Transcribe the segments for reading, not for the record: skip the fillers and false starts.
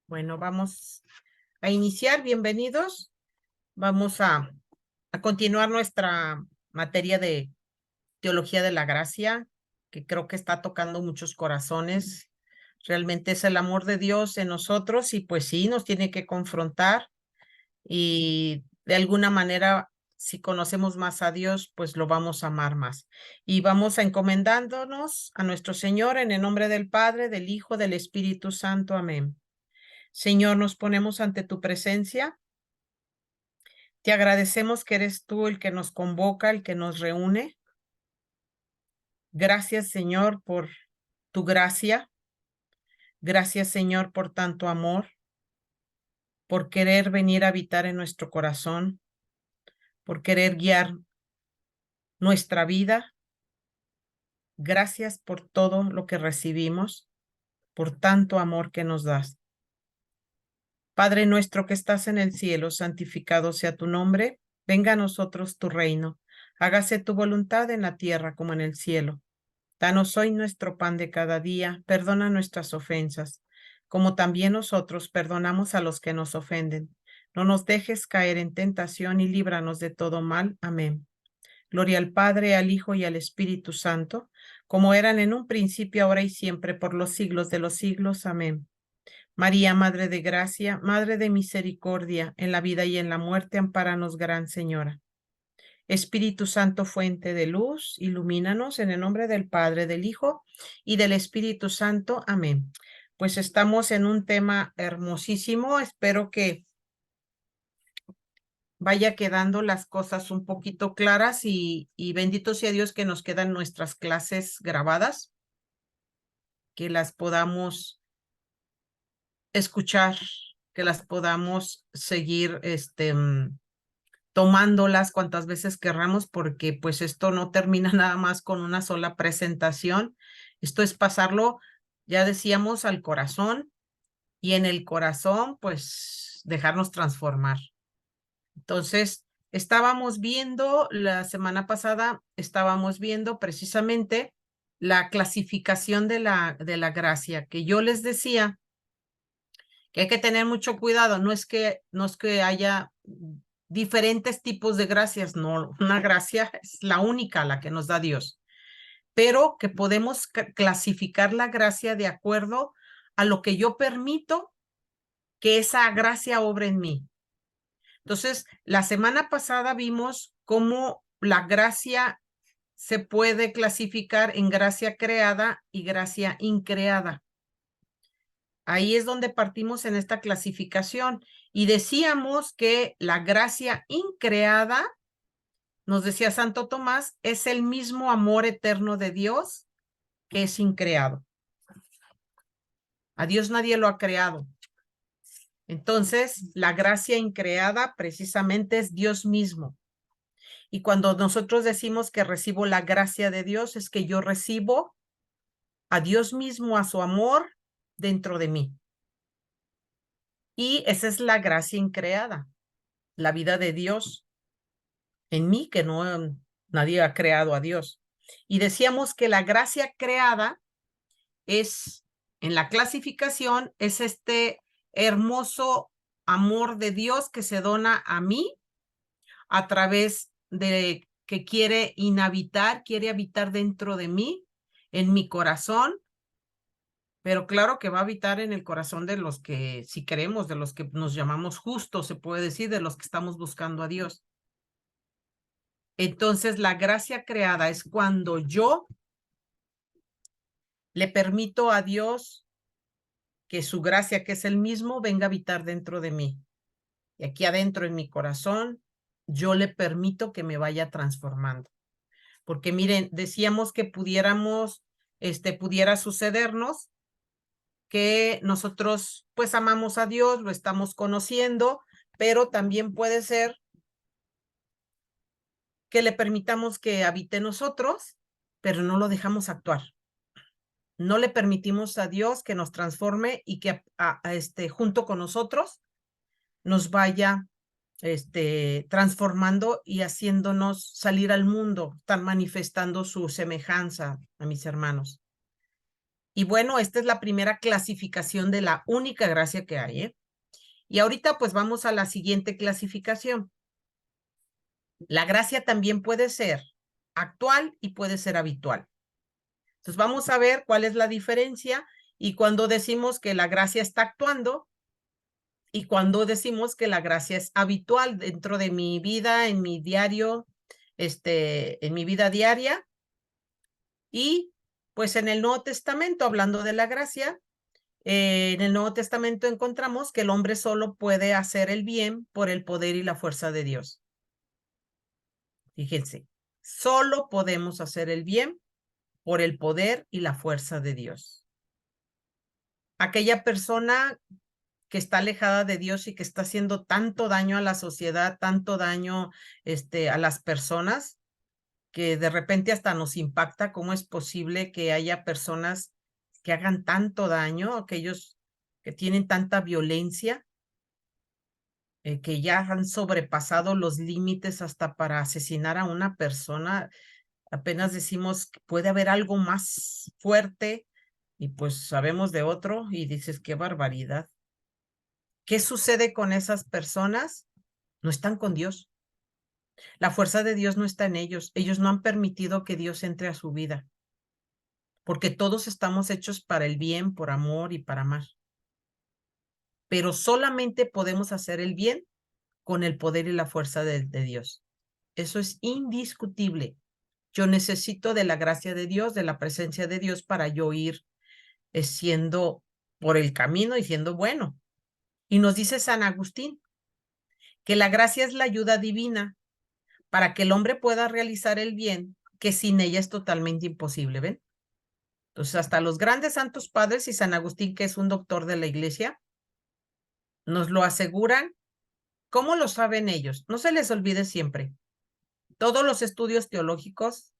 Bueno, vamos a iniciar. Bienvenidos. Vamos a continuar nuestra materia de teología de la gracia, que creo que está tocando muchos corazones. Realmente es el amor de Dios en nosotros y pues sí, nos tiene que confrontar y de alguna manera, si conocemos más a Dios, pues lo vamos a amar más. Y vamos a encomendándonos a nuestro Señor en el nombre del Padre, del Hijo, del Espíritu Santo. Amén. Señor, nos ponemos ante tu presencia. Te agradecemos que eres tú el que nos convoca, el que nos reúne. Gracias, Señor, por tu gracia. Gracias, Señor, por tanto amor, por querer venir a habitar en nuestro corazón, por querer guiar nuestra vida. Gracias por todo lo que recibimos, por tanto amor que nos das. Padre nuestro que estás en el cielo, santificado sea tu nombre. Venga a nosotros tu reino. Hágase tu voluntad en la tierra como en el cielo. Danos hoy nuestro pan de cada día, perdona nuestras ofensas, como también nosotros perdonamos a los que nos ofenden. No nos dejes caer en tentación y líbranos de todo mal. Amén. Gloria al Padre, al Hijo y al Espíritu Santo, como eran en un principio, ahora y siempre, por los siglos de los siglos. Amén. María, Madre de Gracia, Madre de Misericordia, en la vida y en la muerte, ampáranos, Gran Señora. Espíritu Santo, fuente de luz, ilumínanos en el nombre del Padre, del Hijo y del Espíritu Santo. Amén. Pues estamos en un tema hermosísimo. Espero que vaya quedando las cosas un poquito claras y bendito sea Dios que nos quedan nuestras clases grabadas, que las podamos escuchar, que las podamos seguir tomándolas cuantas veces querramos, porque pues esto no termina nada más con una sola presentación. Esto es pasarlo, ya decíamos, al corazón y en el corazón, pues dejarnos transformar. Entonces, estábamos viendo, la semana pasada, estábamos viendo precisamente la clasificación de la gracia, que yo les decía que hay que tener mucho cuidado. No es que haya diferentes tipos de gracias, no, una gracia es la única, la que nos da Dios, pero que podemos clasificar la gracia de acuerdo a lo que yo permito que esa gracia obre en mí. Entonces, la semana pasada vimos cómo la gracia se puede clasificar en gracia creada y gracia increada. Ahí es donde partimos en esta clasificación y decíamos que la gracia increada, nos decía Santo Tomás, es el mismo amor eterno de Dios que es increado. A Dios nadie lo ha creado. Entonces, la gracia increada precisamente es Dios mismo. Y cuando nosotros decimos que recibo la gracia de Dios, es que yo recibo a Dios mismo, a su amor dentro de mí. Y esa es la gracia increada, la vida de Dios en mí, que no nadie ha creado a Dios. Y decíamos que la gracia creada es, en la clasificación, es este hermoso amor de Dios que se dona a mí a través de que quiere habitar dentro de mí, en mi corazón, pero claro que va a habitar en el corazón de los que, si queremos, de los que nos llamamos justos, se puede decir, de los que estamos buscando a Dios. Entonces, la gracia creada es cuando yo le permito a Dios que su gracia, que es el mismo, venga a habitar dentro de mí. Y aquí adentro en mi corazón, yo le permito que me vaya transformando. Porque miren, decíamos que pudiera sucedernos que nosotros pues amamos a Dios, lo estamos conociendo, pero también puede ser que le permitamos que habite en nosotros, pero no lo dejamos actuar. No le permitimos a Dios que nos transforme y que junto con nosotros nos vaya transformando y haciéndonos salir al mundo, están manifestando su semejanza a mis hermanos. Y bueno, esta es la primera clasificación de la única gracia que hay, ¿eh? Y ahorita pues vamos a la siguiente clasificación. La gracia también puede ser actual y puede ser habitual. Entonces vamos a ver cuál es la diferencia y cuando decimos que la gracia está actuando y cuando decimos que la gracia es habitual dentro de mi vida, en mi diario, en mi vida diaria. Y pues en el Nuevo Testamento, hablando de la gracia, en el Nuevo Testamento encontramos que el hombre solo puede hacer el bien por el poder y la fuerza de Dios. Fíjense, solo podemos hacer el bien por el poder y la fuerza de Dios. Aquella persona que está alejada de Dios y que está haciendo tanto daño a la sociedad, tanto daño a las personas, que de repente hasta nos impacta cómo es posible que haya personas que hagan tanto daño, aquellos que tienen tanta violencia, que ya han sobrepasado los límites hasta para asesinar a una persona. Apenas decimos que puede haber algo más fuerte y pues sabemos de otro y dices, qué barbaridad. ¿Qué sucede con esas personas? No están con Dios. La fuerza de Dios no está en ellos. Ellos no han permitido que Dios entre a su vida, porque todos estamos hechos para el bien, por amor y para amar. Pero solamente podemos hacer el bien con el poder y la fuerza de Dios. Eso es indiscutible. Yo necesito de la gracia de Dios, de la presencia de Dios para yo ir siendo por el camino y siendo bueno. Y nos dice San Agustín que la gracia es la ayuda divina para que el hombre pueda realizar el bien, que sin ella es totalmente imposible, ¿ven? Entonces, hasta los grandes santos padres y San Agustín, que es un doctor de la iglesia, nos lo aseguran. ¿Cómo lo saben ellos? No se les olvide siempre. Todos los estudios teológicos,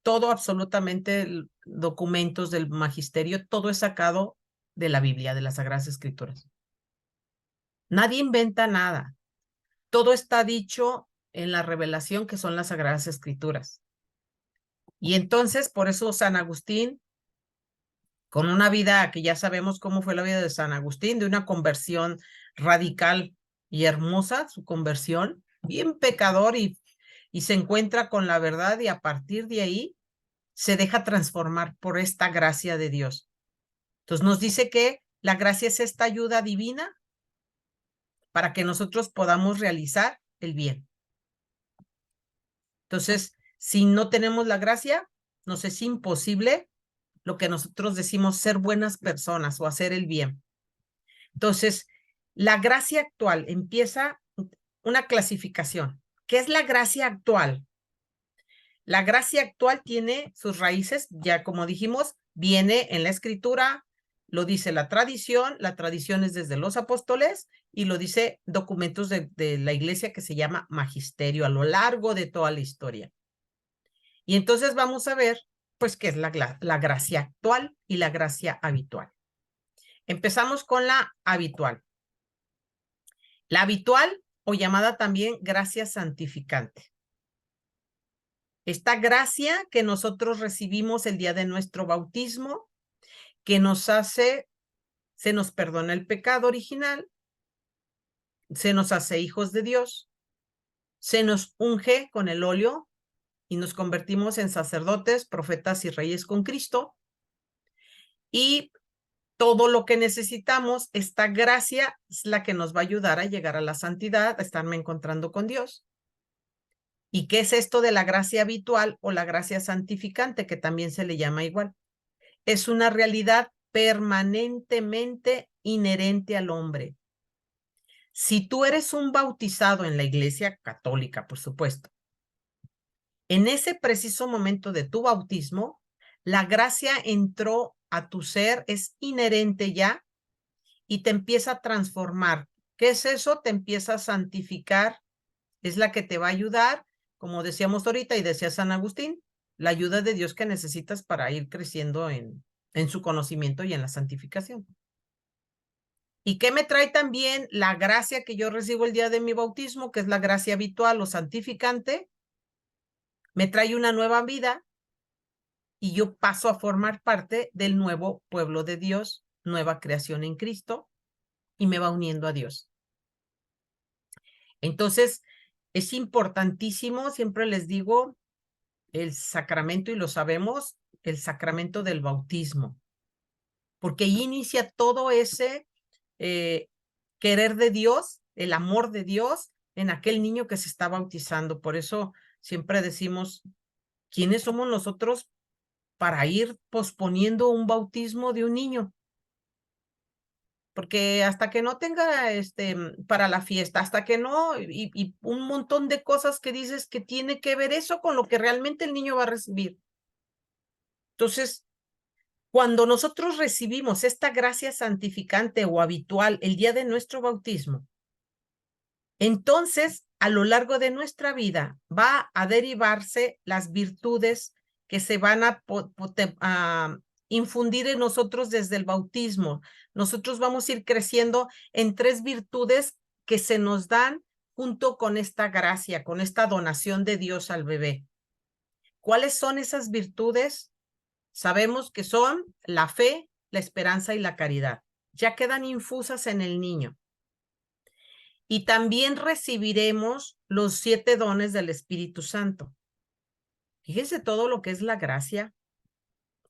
todo absolutamente documentos del magisterio, todo es sacado de la Biblia, de las Sagradas Escrituras. Nadie inventa nada. Todo está dicho en la revelación que son las Sagradas Escrituras. Y entonces, por eso San Agustín, con una vida que ya sabemos cómo fue la vida de San Agustín, de una conversión radical y hermosa, su conversión, bien pecador y se encuentra con la verdad y a partir de ahí se deja transformar por esta gracia de Dios. Entonces nos dice que la gracia es esta ayuda divina para que nosotros podamos realizar el bien. Entonces, si no tenemos la gracia, nos es imposible lo que nosotros decimos ser buenas personas o hacer el bien. Entonces, la gracia actual empieza una clasificación. ¿Qué es la gracia actual? La gracia actual tiene sus raíces, ya como dijimos, viene en la escritura, lo dice la tradición es desde los apóstoles y lo dice documentos de la iglesia que se llama magisterio a lo largo de toda la historia. Y entonces vamos a ver, pues, qué es la gracia actual y la gracia habitual. Empezamos con la habitual. La habitual, o llamada también gracia santificante. Esta gracia que nosotros recibimos el día de nuestro bautismo, que nos hace, se nos perdona el pecado original, se nos hace hijos de Dios, se nos unge con el óleo y nos convertimos en sacerdotes, profetas y reyes con Cristo. Y todo lo que necesitamos, esta gracia es la que nos va a ayudar a llegar a la santidad, a estarme encontrando con Dios. ¿Y qué es esto de la gracia habitual o la gracia santificante, que también se le llama igual? Es una realidad permanentemente inherente al hombre. Si tú eres un bautizado en la iglesia católica, por supuesto, en ese preciso momento de tu bautismo, la gracia entró a tu ser, es inherente ya y te empieza a transformar. ¿Qué es eso? Te empieza a santificar, es la que te va a ayudar, como decíamos ahorita y decía San Agustín, la ayuda de Dios que necesitas para ir creciendo en su conocimiento y en la santificación. ¿Y qué me trae también la gracia que yo recibo el día de mi bautismo, que es la gracia habitual o santificante? Me trae una nueva vida y yo paso a formar parte del nuevo pueblo de Dios, nueva creación en Cristo, y me va uniendo a Dios. Entonces, es importantísimo, siempre les digo, el sacramento, y lo sabemos, el sacramento del bautismo, porque ahí inicia todo ese querer de Dios, el amor de Dios en aquel niño que se está bautizando. Por eso siempre decimos, ¿quiénes somos nosotros para ir posponiendo un bautismo de un niño? Porque hasta que no tenga para la fiesta, hasta que no, y un montón de cosas que dices que tiene que ver eso con lo que realmente el niño va a recibir. Entonces, cuando nosotros recibimos esta gracia santificante o habitual el día de nuestro bautismo, entonces a lo largo de nuestra vida va a derivarse las virtudes que se van a infundir en nosotros desde el bautismo. Nosotros vamos a ir creciendo en 3 virtudes que se nos dan junto con esta gracia, con esta donación de Dios al bebé. ¿Cuáles son esas virtudes? Sabemos que son la fe, la esperanza y la caridad. Ya quedan infusas en el niño. Y también recibiremos los 7 dones del Espíritu Santo. Fíjense todo lo que es la gracia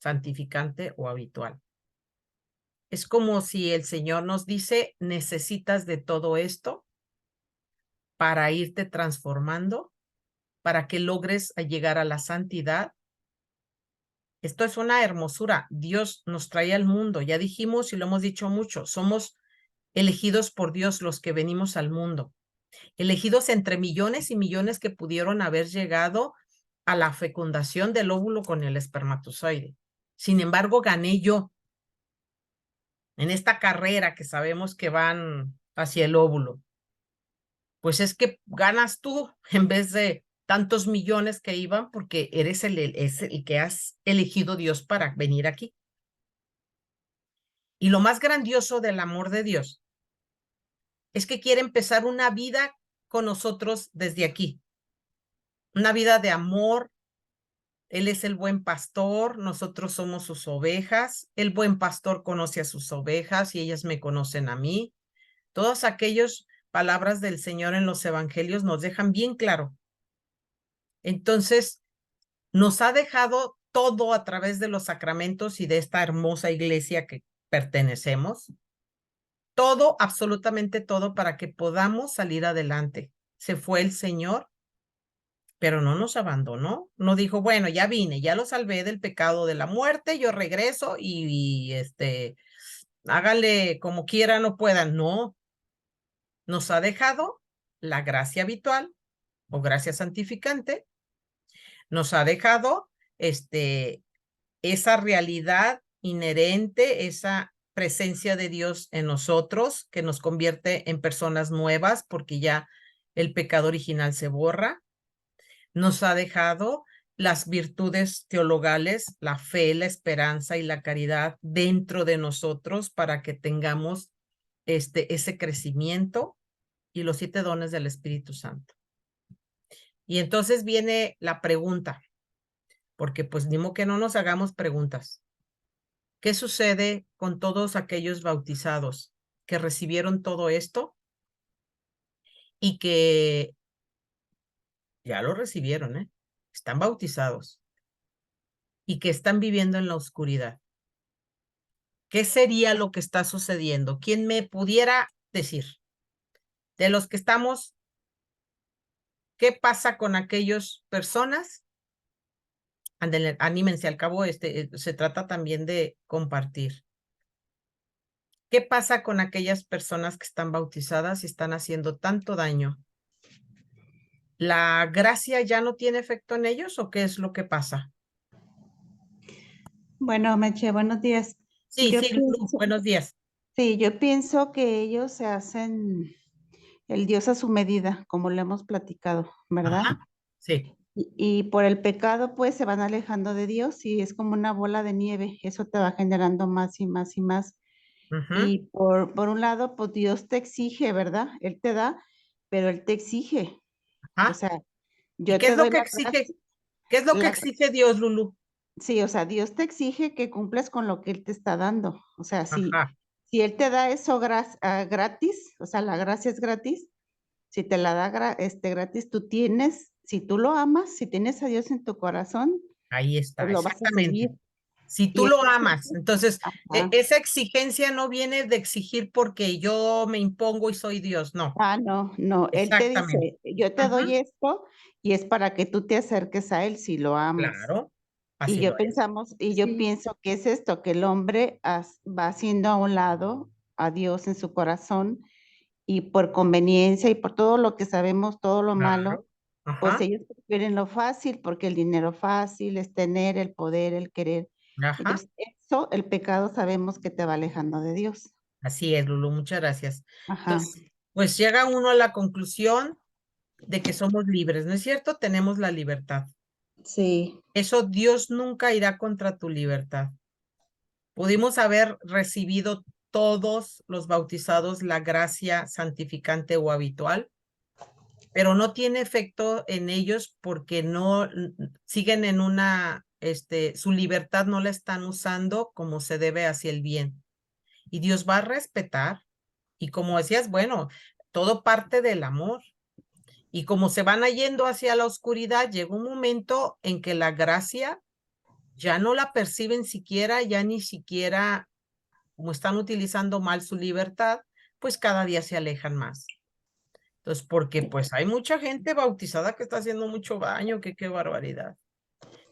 santificante o habitual. Es como si el Señor nos dice, necesitas de todo esto para irte transformando, para que logres llegar a la santidad. Esto es una hermosura. Dios nos trae al mundo. Ya dijimos y lo hemos dicho mucho, somos elegidos por Dios los que venimos al mundo. Elegidos entre millones y millones que pudieron haber llegado a la fecundación del óvulo con el espermatozoide. Sin embargo, gané yo en esta carrera que sabemos que van hacia el óvulo. Pues es que ganas tú en vez de tantos millones que iban porque eres el que has elegido Dios para venir aquí. Y lo más grandioso del amor de Dios es que quiere empezar una vida con nosotros desde aquí. Una vida de amor. Él es el buen pastor, nosotros somos sus ovejas. El buen pastor conoce a sus ovejas y ellas me conocen a mí. Todas aquellas palabras del Señor en los evangelios nos dejan bien claro. Entonces, nos ha dejado todo a través de los sacramentos y de esta hermosa iglesia que pertenecemos. Todo, absolutamente todo, para que podamos salir adelante. Se fue el Señor, pero no nos abandonó. No dijo, bueno, ya vine, ya lo salvé del pecado de la muerte, yo regreso y hágale como quieran o puedan. No, nos ha dejado la gracia habitual o gracia santificante, nos ha dejado esa realidad inherente, esa presencia de Dios en nosotros que nos convierte en personas nuevas porque ya el pecado original se borra. Nos ha dejado las virtudes teologales, la fe, la esperanza y la caridad dentro de nosotros para que tengamos ese crecimiento y los 7 dones del Espíritu Santo. Y entonces viene la pregunta, porque pues ni modo que no nos hagamos preguntas. ¿Qué sucede con todos aquellos bautizados que recibieron todo esto y que ya lo recibieron, están bautizados y que están viviendo en la oscuridad? ¿Qué sería lo que está sucediendo? ¿Quién me pudiera decir? De los que estamos, ¿qué pasa con aquellas personas? Ándale, anímense, al cabo se trata también de compartir. ¿Qué pasa con aquellas personas que están bautizadas y están haciendo tanto daño? ¿La gracia ya no tiene efecto en ellos o qué es lo que pasa? Bueno, Meche, buenos días. Sí, Yo sí, Lulu, pienso, buenos días. sí, yo pienso que ellos se hacen el Dios a su medida, como lo hemos platicado, ¿verdad? Ajá, sí. Y por el pecado, pues se van alejando de Dios y es como una bola de nieve. Eso te va generando más y más y más. Ujú, Y por un lado, pues Dios te exige, ¿verdad? Él te da, pero Él te exige. O ajá. sea, ¿Y yo qué es te lo doy que la exige? gracia, ¿Qué es lo que la, exige Dios, Lulu? Sí, o sea, Dios te exige que cumplas con lo que Él te está dando. O sea, Ajá, si Él te da eso gratis, o sea, la gracia es gratis, si te la da gratis, tú tienes, si tú lo amas, si tienes a Dios en tu corazón, ahí pues está, lo vas a seguir. exactamente. Si tú Y lo entonces, amas, entonces ajá. esa exigencia no viene de exigir porque yo me impongo y soy Dios, no, No, no, Él te exactamente. dice, yo te Ajá, doy esto y es para que tú te acerques a Él si lo amas. claro, así lo es. Y yo Sí, pienso que es esto, que el hombre va haciendo a un lado a Dios en su corazón y por conveniencia y por todo lo que sabemos, todo lo malo, Claro, pues ajá, ellos prefieren lo fácil porque el dinero fácil es tener el poder, el querer. ajá. Entonces, eso, el pecado sabemos que te va alejando de Dios. Así es, Lulu, muchas gracias. Ajá, Entonces, pues llega uno a la conclusión de que somos libres, ¿no es cierto? Tenemos la libertad. sí, Eso Dios nunca irá contra tu libertad. Pudimos haber recibido todos los bautizados la gracia santificante o habitual, pero no tiene efecto en ellos porque no siguen en su libertad no la están usando como se debe hacia el bien. Y Dios va a respetar. Y como decías, bueno, todo parte del amor. Y como se van yendo hacia la oscuridad, llega un momento en que la gracia ya no la perciben siquiera, ya ni siquiera, como están utilizando mal su libertad, pues cada día se alejan más. Entonces, porque pues hay mucha gente bautizada que está haciendo mucho daño, que qué barbaridad.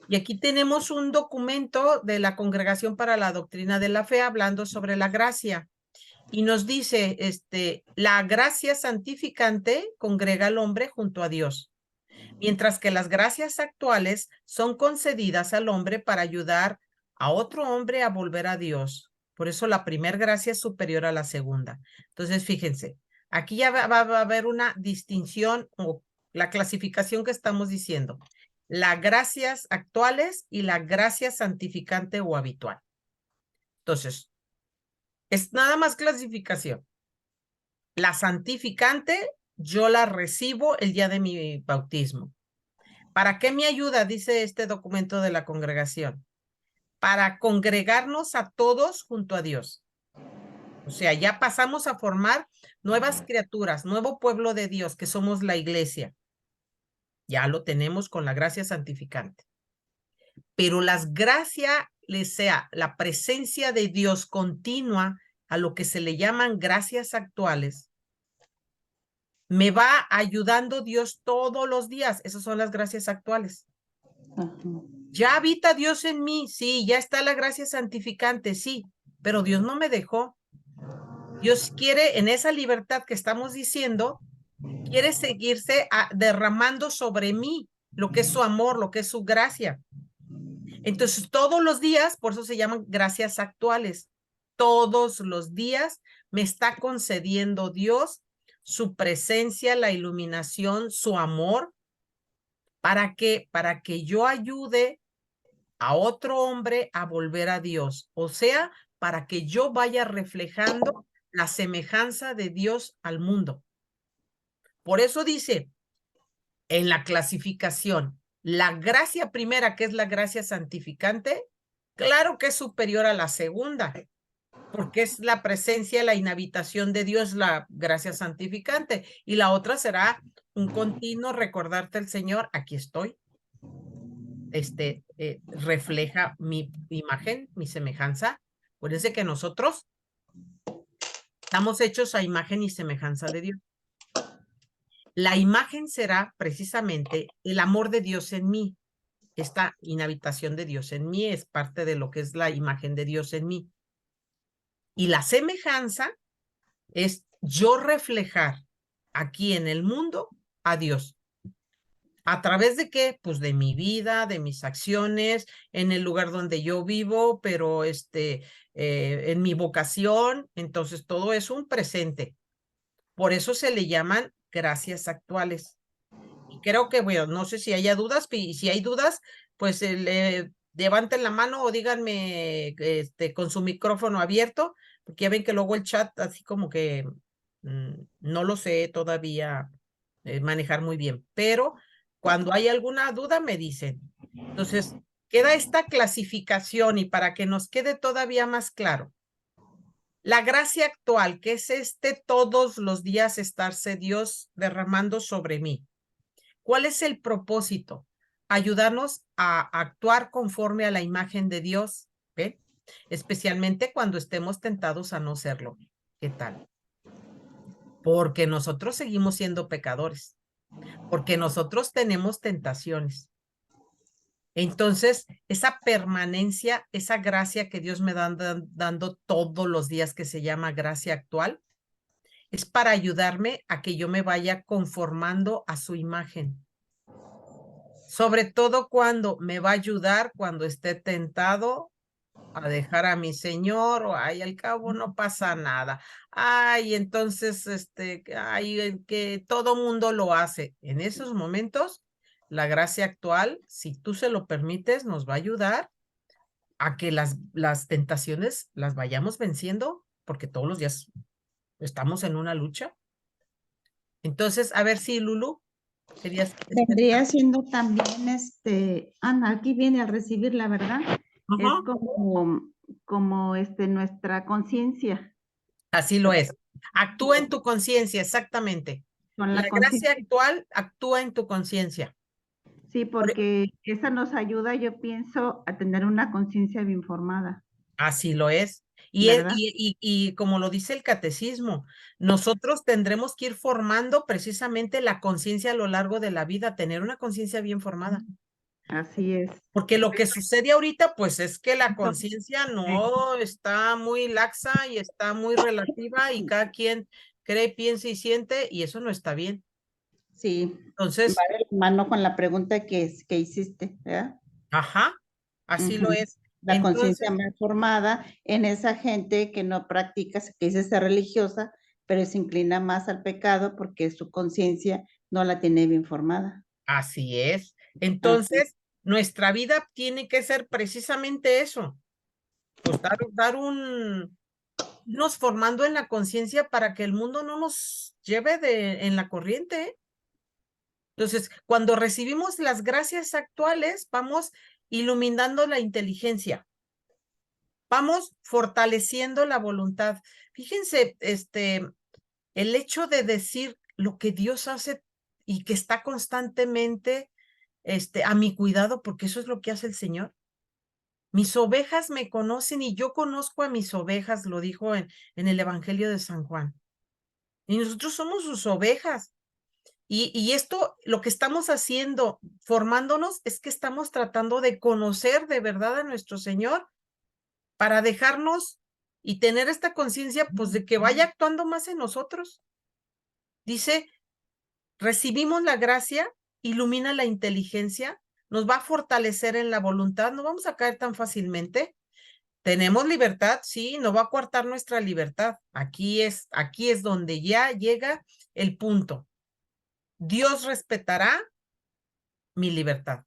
Y aquí tenemos un documento de la Congregación para la Doctrina de la Fe hablando sobre la gracia. Y nos dice, la gracia santificante congrega al hombre junto a Dios, mientras que las gracias actuales son concedidas al hombre para ayudar a otro hombre a volver a Dios. Por eso la primera gracia es superior a la segunda. Entonces, fíjense, aquí ya va a haber una distinción o la clasificación que estamos diciendo. Las gracias actuales y la gracia santificante o habitual. Entonces, es nada más clasificación. La santificante, yo la recibo el día de mi bautismo. ¿Para qué me ayuda? Dice este documento de la congregación. Para congregarnos a todos junto a Dios. O sea, ya pasamos a formar nuevas criaturas, nuevo pueblo de Dios, que somos la iglesia. Ya lo tenemos con la gracia santificante. Pero las gracias, sea la presencia de Dios continua, a lo que se le llaman gracias actuales, me va ayudando Dios todos los días. Esas son las gracias actuales. ajá. Ya habita Dios en mí, sí, ya está la gracia santificante, sí, pero Dios no me dejó. Dios quiere, en esa libertad que estamos diciendo, quiere seguirse derramando sobre mí lo que es su amor, lo que es su gracia. Entonces, todos los días, por eso se llaman gracias actuales, todos los días me está concediendo Dios su presencia, la iluminación, su amor. ¿Para qué? Para que yo ayude a otro hombre a volver a Dios. O sea, para que yo vaya reflejando la semejanza de Dios al mundo. Por eso dice en la clasificación, la gracia primera, que es la gracia santificante, claro que es superior a la segunda, porque es la presencia, la inhabitación de Dios, la gracia santificante. Y la otra será un continuo recordarte al Señor, aquí estoy. Refleja mi imagen, mi semejanza. Acuérdense que nosotros estamos hechos a imagen y semejanza de Dios. La imagen será precisamente el amor de Dios en mí. Esta inhabitación de Dios en mí es parte de lo que es la imagen de Dios en mí. Y la semejanza es yo reflejar aquí en el mundo a Dios. ¿A través de qué? Pues de mi vida, de mis acciones, en el lugar donde yo vivo, pero en mi vocación. Entonces, todo es un presente. Por eso se le llaman gracias actuales. Y creo que, bueno, no sé si haya dudas, y si hay dudas, pues levanten la mano o díganme con su micrófono abierto, porque ya ven que luego el chat así como que no lo sé todavía manejar muy bien, pero cuando hay alguna duda me dicen. Entonces, queda esta clasificación y para que nos quede todavía más claro. La gracia actual, que es todos los días estarse Dios derramando sobre mí. ¿Cuál es el propósito? Ayudarnos a actuar conforme a la imagen de Dios, ¿ve? Especialmente cuando estemos tentados a no serlo. ¿Qué tal? Porque nosotros seguimos siendo pecadores, porque nosotros tenemos tentaciones. Entonces, esa permanencia, esa gracia que Dios me dando todos los días, que se llama gracia actual, es para ayudarme a que yo me vaya conformando a su imagen. Sobre todo cuando me va a ayudar cuando esté tentado a dejar a mi señor, o ay, al cabo no pasa nada. Ay, entonces, ay, que todo mundo lo hace. En esos momentos, la gracia actual, si tú se lo permites, nos va a ayudar a que las tentaciones las vayamos venciendo, porque todos los días estamos en una lucha. Entonces, a ver si Lulu, querías... Vendría siendo también, Ana, aquí viene al recibir la verdad, es Ajá. como nuestra conciencia, Así lo es. Actúa en tu conciencia, exactamente. con La la gracia conciencia. actual actúa en tu conciencia. Sí, porque esa nos ayuda, yo pienso, a tener una conciencia bien formada, Así lo es. ¿verdad? Y como lo dice el catecismo, nosotros tendremos que ir formando precisamente la conciencia a lo largo de la vida, tener una conciencia bien formada. Así es. Porque lo que sucede ahorita, pues es que la Entonces, conciencia no está muy laxa y está muy relativa y cada quien cree, piensa y siente y eso no está bien. sí, va Entonces, de la mano con la pregunta que hiciste, ¿verdad? ajá, así lo Ujú. es. La conciencia Entonces, más formada en esa gente que no practica, que dice ser religiosa, pero se inclina más al pecado porque su conciencia no la tiene bien formada. así es. Ajá. Entonces, nuestra vida tiene que ser precisamente eso, pues irnos formando en la conciencia para que el mundo no nos lleve en la corriente. Entonces, cuando recibimos las gracias actuales, vamos iluminando la inteligencia, vamos fortaleciendo la voluntad. Fíjense, el hecho de decir lo que Dios hace y que está constantemente, a mi cuidado, porque eso es lo que hace el Señor. Mis ovejas me conocen y yo conozco a mis ovejas, lo dijo en el Evangelio de San Juan. Y nosotros somos sus ovejas. Y esto, lo que estamos haciendo, formándonos, es que estamos tratando de conocer de verdad a nuestro Señor para dejarnos y tener esta conciencia, pues, de que vaya actuando más en nosotros. Dice, recibimos la gracia, ilumina la inteligencia, nos va a fortalecer en la voluntad, no vamos a caer tan fácilmente. Tenemos libertad, sí, no va a coartar nuestra libertad. Aquí es donde ya llega el punto. Dios respetará mi libertad.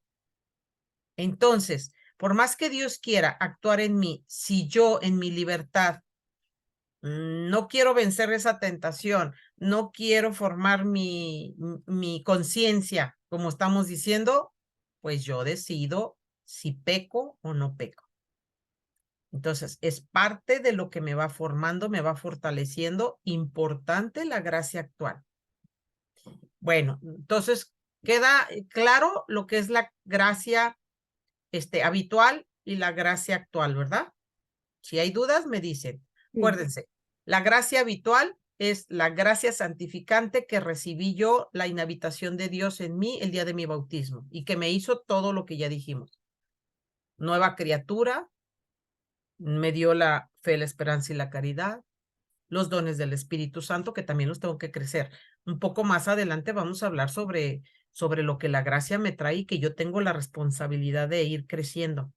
Entonces, por más que Dios quiera actuar en mí, si yo en mi libertad no quiero vencer esa tentación, no quiero formar mi conciencia, como estamos diciendo, pues yo decido si peco o no peco. Entonces, es parte de lo que me va formando, me va fortaleciendo. Importante la gracia actual. Bueno, entonces queda claro lo que es la gracia habitual y la gracia actual, ¿verdad? Si hay dudas, me dicen. Sí. Acuérdense, la gracia habitual es la gracia santificante que recibí yo, la inhabitación de Dios en mí el día de mi bautismo y que me hizo todo lo que ya dijimos. Nueva criatura, me dio la fe, la esperanza y la caridad, los dones del Espíritu Santo, que también los tengo que crecer. Un poco más adelante vamos a hablar sobre lo que la gracia me trae y que yo tengo la responsabilidad de ir creciendo.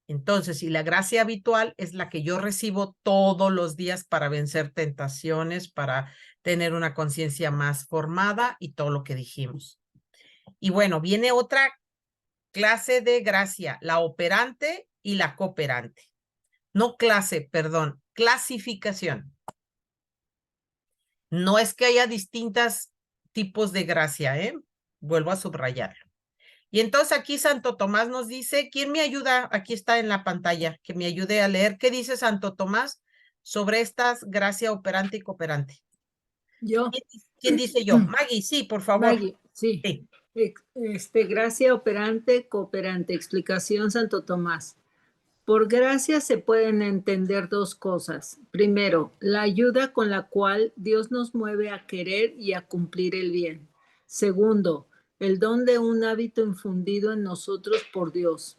Entonces, si la gracia habitual es la que yo recibo todos los días para vencer tentaciones, para tener una conciencia más formada y todo lo que dijimos. Y bueno, viene otra clase de gracia, la operante y la cooperante. No clase, perdón, clasificación. No es que haya distintos tipos de gracia, ¿eh? Vuelvo a subrayarlo. Y entonces aquí Santo Tomás nos dice, ¿quién me ayuda? Aquí está en la pantalla, que me ayude a leer. ¿Qué dice Santo Tomás sobre estas gracia operante y cooperante? Yo. ¿Quién dice yo? Maggie, sí, por favor. Maggie, sí. Sí. Gracia operante, cooperante. Explicación Santo Tomás. Por gracia se pueden entender dos cosas. Primero, la ayuda con la cual Dios nos mueve a querer y a cumplir el bien. Segundo, el don de un hábito infundido en nosotros por Dios.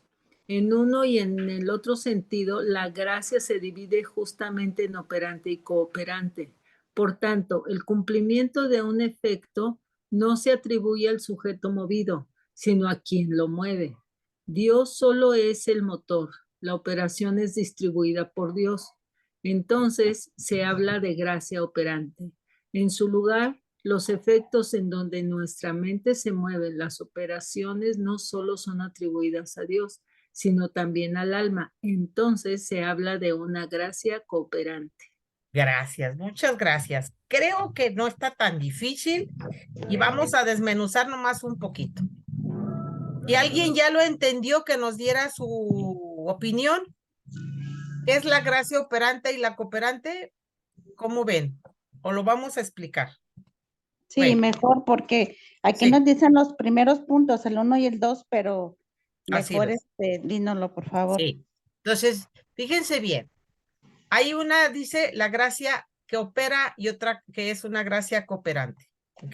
En uno y en el otro sentido, la gracia se divide justamente en operante y cooperante. Por tanto, el cumplimiento de un efecto no se atribuye al sujeto movido, sino a quien lo mueve. Dios solo es el motor. La operación es distribuida por Dios. Entonces se habla de gracia operante. En su lugar, los efectos en donde nuestra mente se mueve, las operaciones no solo son atribuidas a Dios, sino también al alma. Entonces se habla de una gracia cooperante. Gracias, muchas gracias. Creo que no está tan difícil y vamos a desmenuzar nomás un poquito. Si alguien ya lo entendió, que nos diera su opinión. ¿Qué es la gracia operante y la cooperante? ¿Cómo ven? ¿O lo vamos a explicar? Sí, Bueno, mejor porque aquí sí, nos dicen los primeros puntos, el 1 y el 2, pero así mejor es. dínoslo, por favor. Sí. Entonces, fíjense bien. Hay una, dice, la gracia que opera y otra que es una gracia cooperante. Ok.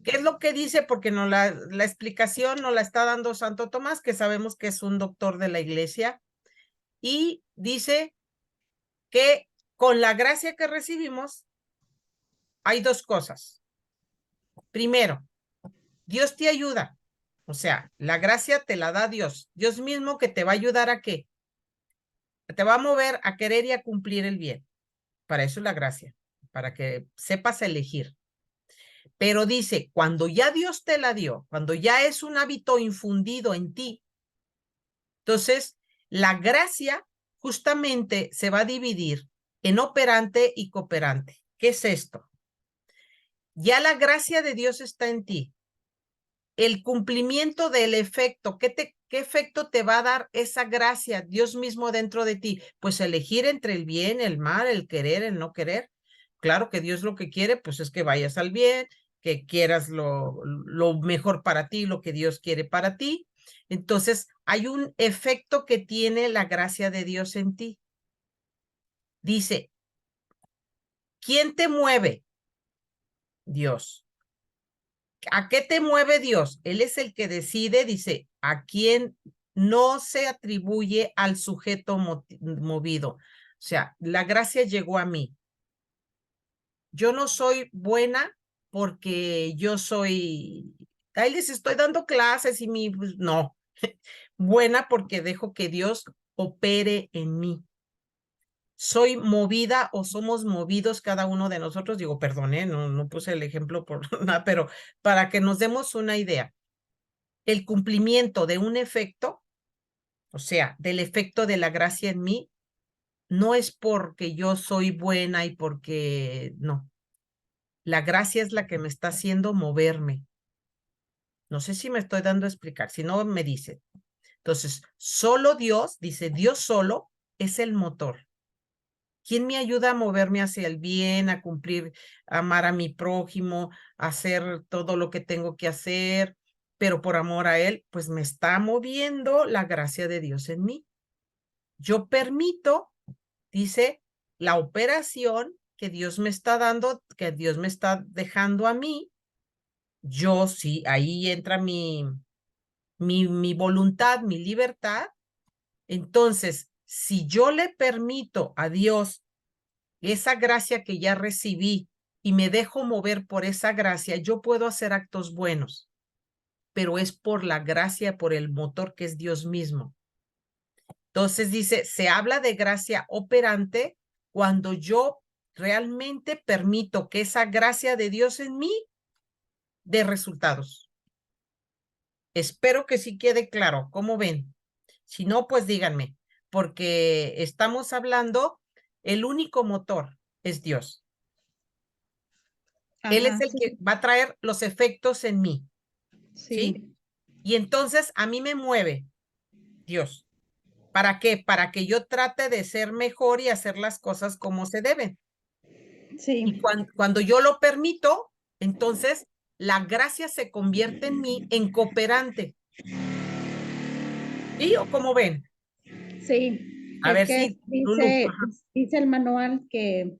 ¿Qué es lo que dice? Porque no la explicación nos la está dando Santo Tomás, que sabemos que es un doctor de la iglesia, y dice que con la gracia que recibimos hay dos cosas. Primero, Dios te ayuda. O sea, la gracia te la da Dios. Dios mismo que te va a ayudar a qué? Te va a mover a querer y a cumplir el bien. Para eso es la gracia, para que sepas elegir. Pero dice, cuando ya Dios te la dio, cuando ya es un hábito infundido en ti, entonces la gracia justamente se va a dividir en operante y cooperante. ¿Qué es esto? Ya la gracia de Dios está en ti. El cumplimiento del efecto, ¿qué efecto te va a dar esa gracia, Dios mismo dentro de ti? Pues elegir entre el bien, el mal, el querer, el no querer. Claro que Dios lo que quiere, pues es que vayas al bien, que quieras lo mejor para ti, lo que Dios quiere para ti. Entonces, hay un efecto que tiene la gracia de Dios en ti. Dice, ¿quién te mueve? Dios. ¿A qué te mueve Dios? Él es el que decide, dice, a quién no se atribuye al sujeto movido. O sea, la gracia llegó a mí. Yo no soy buena porque yo soy, ahí les estoy dando clases y pues, no, buena porque dejo que Dios opere en mí. Soy movida o somos movidos cada uno de nosotros, digo, perdone, no puse el ejemplo por nada, pero para que nos demos una idea. El cumplimiento de un efecto, o sea, del efecto de la gracia en mí, no es porque yo soy buena y porque no. La gracia es la que me está haciendo moverme. No sé si me estoy dando a explicar, si no me dice. Entonces, solo Dios, dice Dios solo, es el motor. ¿Quién me ayuda a moverme hacia el bien, a cumplir, a amar a mi prójimo, a hacer todo lo que tengo que hacer, pero por amor a Él? Pues me está moviendo la gracia de Dios en mí. Yo permito, dice, la operación que Dios me está dando, que Dios me está dejando a mí. Yo sí, ahí entra mi voluntad, mi libertad. Entonces, si yo le permito a Dios esa gracia que ya recibí y me dejo mover por esa gracia, yo puedo hacer actos buenos, pero es por la gracia, por el motor que es Dios mismo. Entonces dice, se habla de gracia operante cuando yo realmente permito que esa gracia de Dios en mí dé resultados. Espero que sí quede claro. ¿Cómo ven? Si no, pues díganme, porque estamos hablando, el único motor es Dios. Él es Ajá, el que va a traer los efectos en mí, ¿sí? sí. Y entonces a mí me mueve Dios. ¿Para qué? Para que yo trate de ser mejor y hacer las cosas como se deben. Y Sí, cuando yo lo permito, entonces la gracia se convierte en mí en cooperante. ¿Sí? ¿O cómo ven? sí. A Es ver que si, Lulu. Ajá. dice el manual que,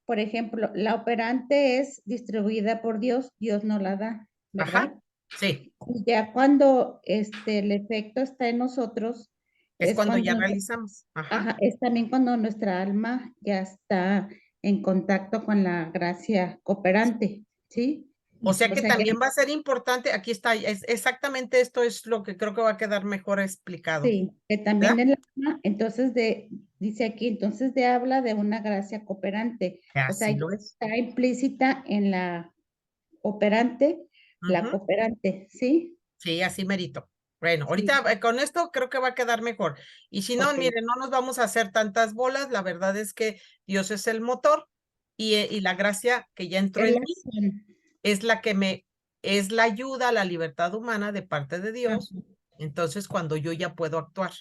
por ejemplo, la operante es distribuida por Dios, Dios no la da, Ajá. ¿verdad? Sí, Y ya cuando el efecto está en nosotros, es es cuando cuando, ya realizamos. Ajá. ajá, es también cuando nuestra alma ya está en contacto con la gracia cooperante, ¿sí? O sea O que sea, ya, también va a ser importante, aquí está, exactamente esto es lo que creo que va a quedar mejor explicado, sí, que también ¿verdad? el alma, entonces dice aquí, entonces habla de una gracia cooperante, o sea, Así ya lo es. está implícita en la operante, la Ujú. cooperante, ¿sí? Sí, así merito. Bueno, Sí, ahorita con esto creo que va a quedar mejor. Y si no, ok. miren, no nos vamos a hacer tantas bolas. La verdad es que Dios es el motor y la gracia que ya entró Es en la mí acción. es es la ayuda a la libertad humana de parte de Dios. Ajá, Entonces, cuando yo ya puedo actuar,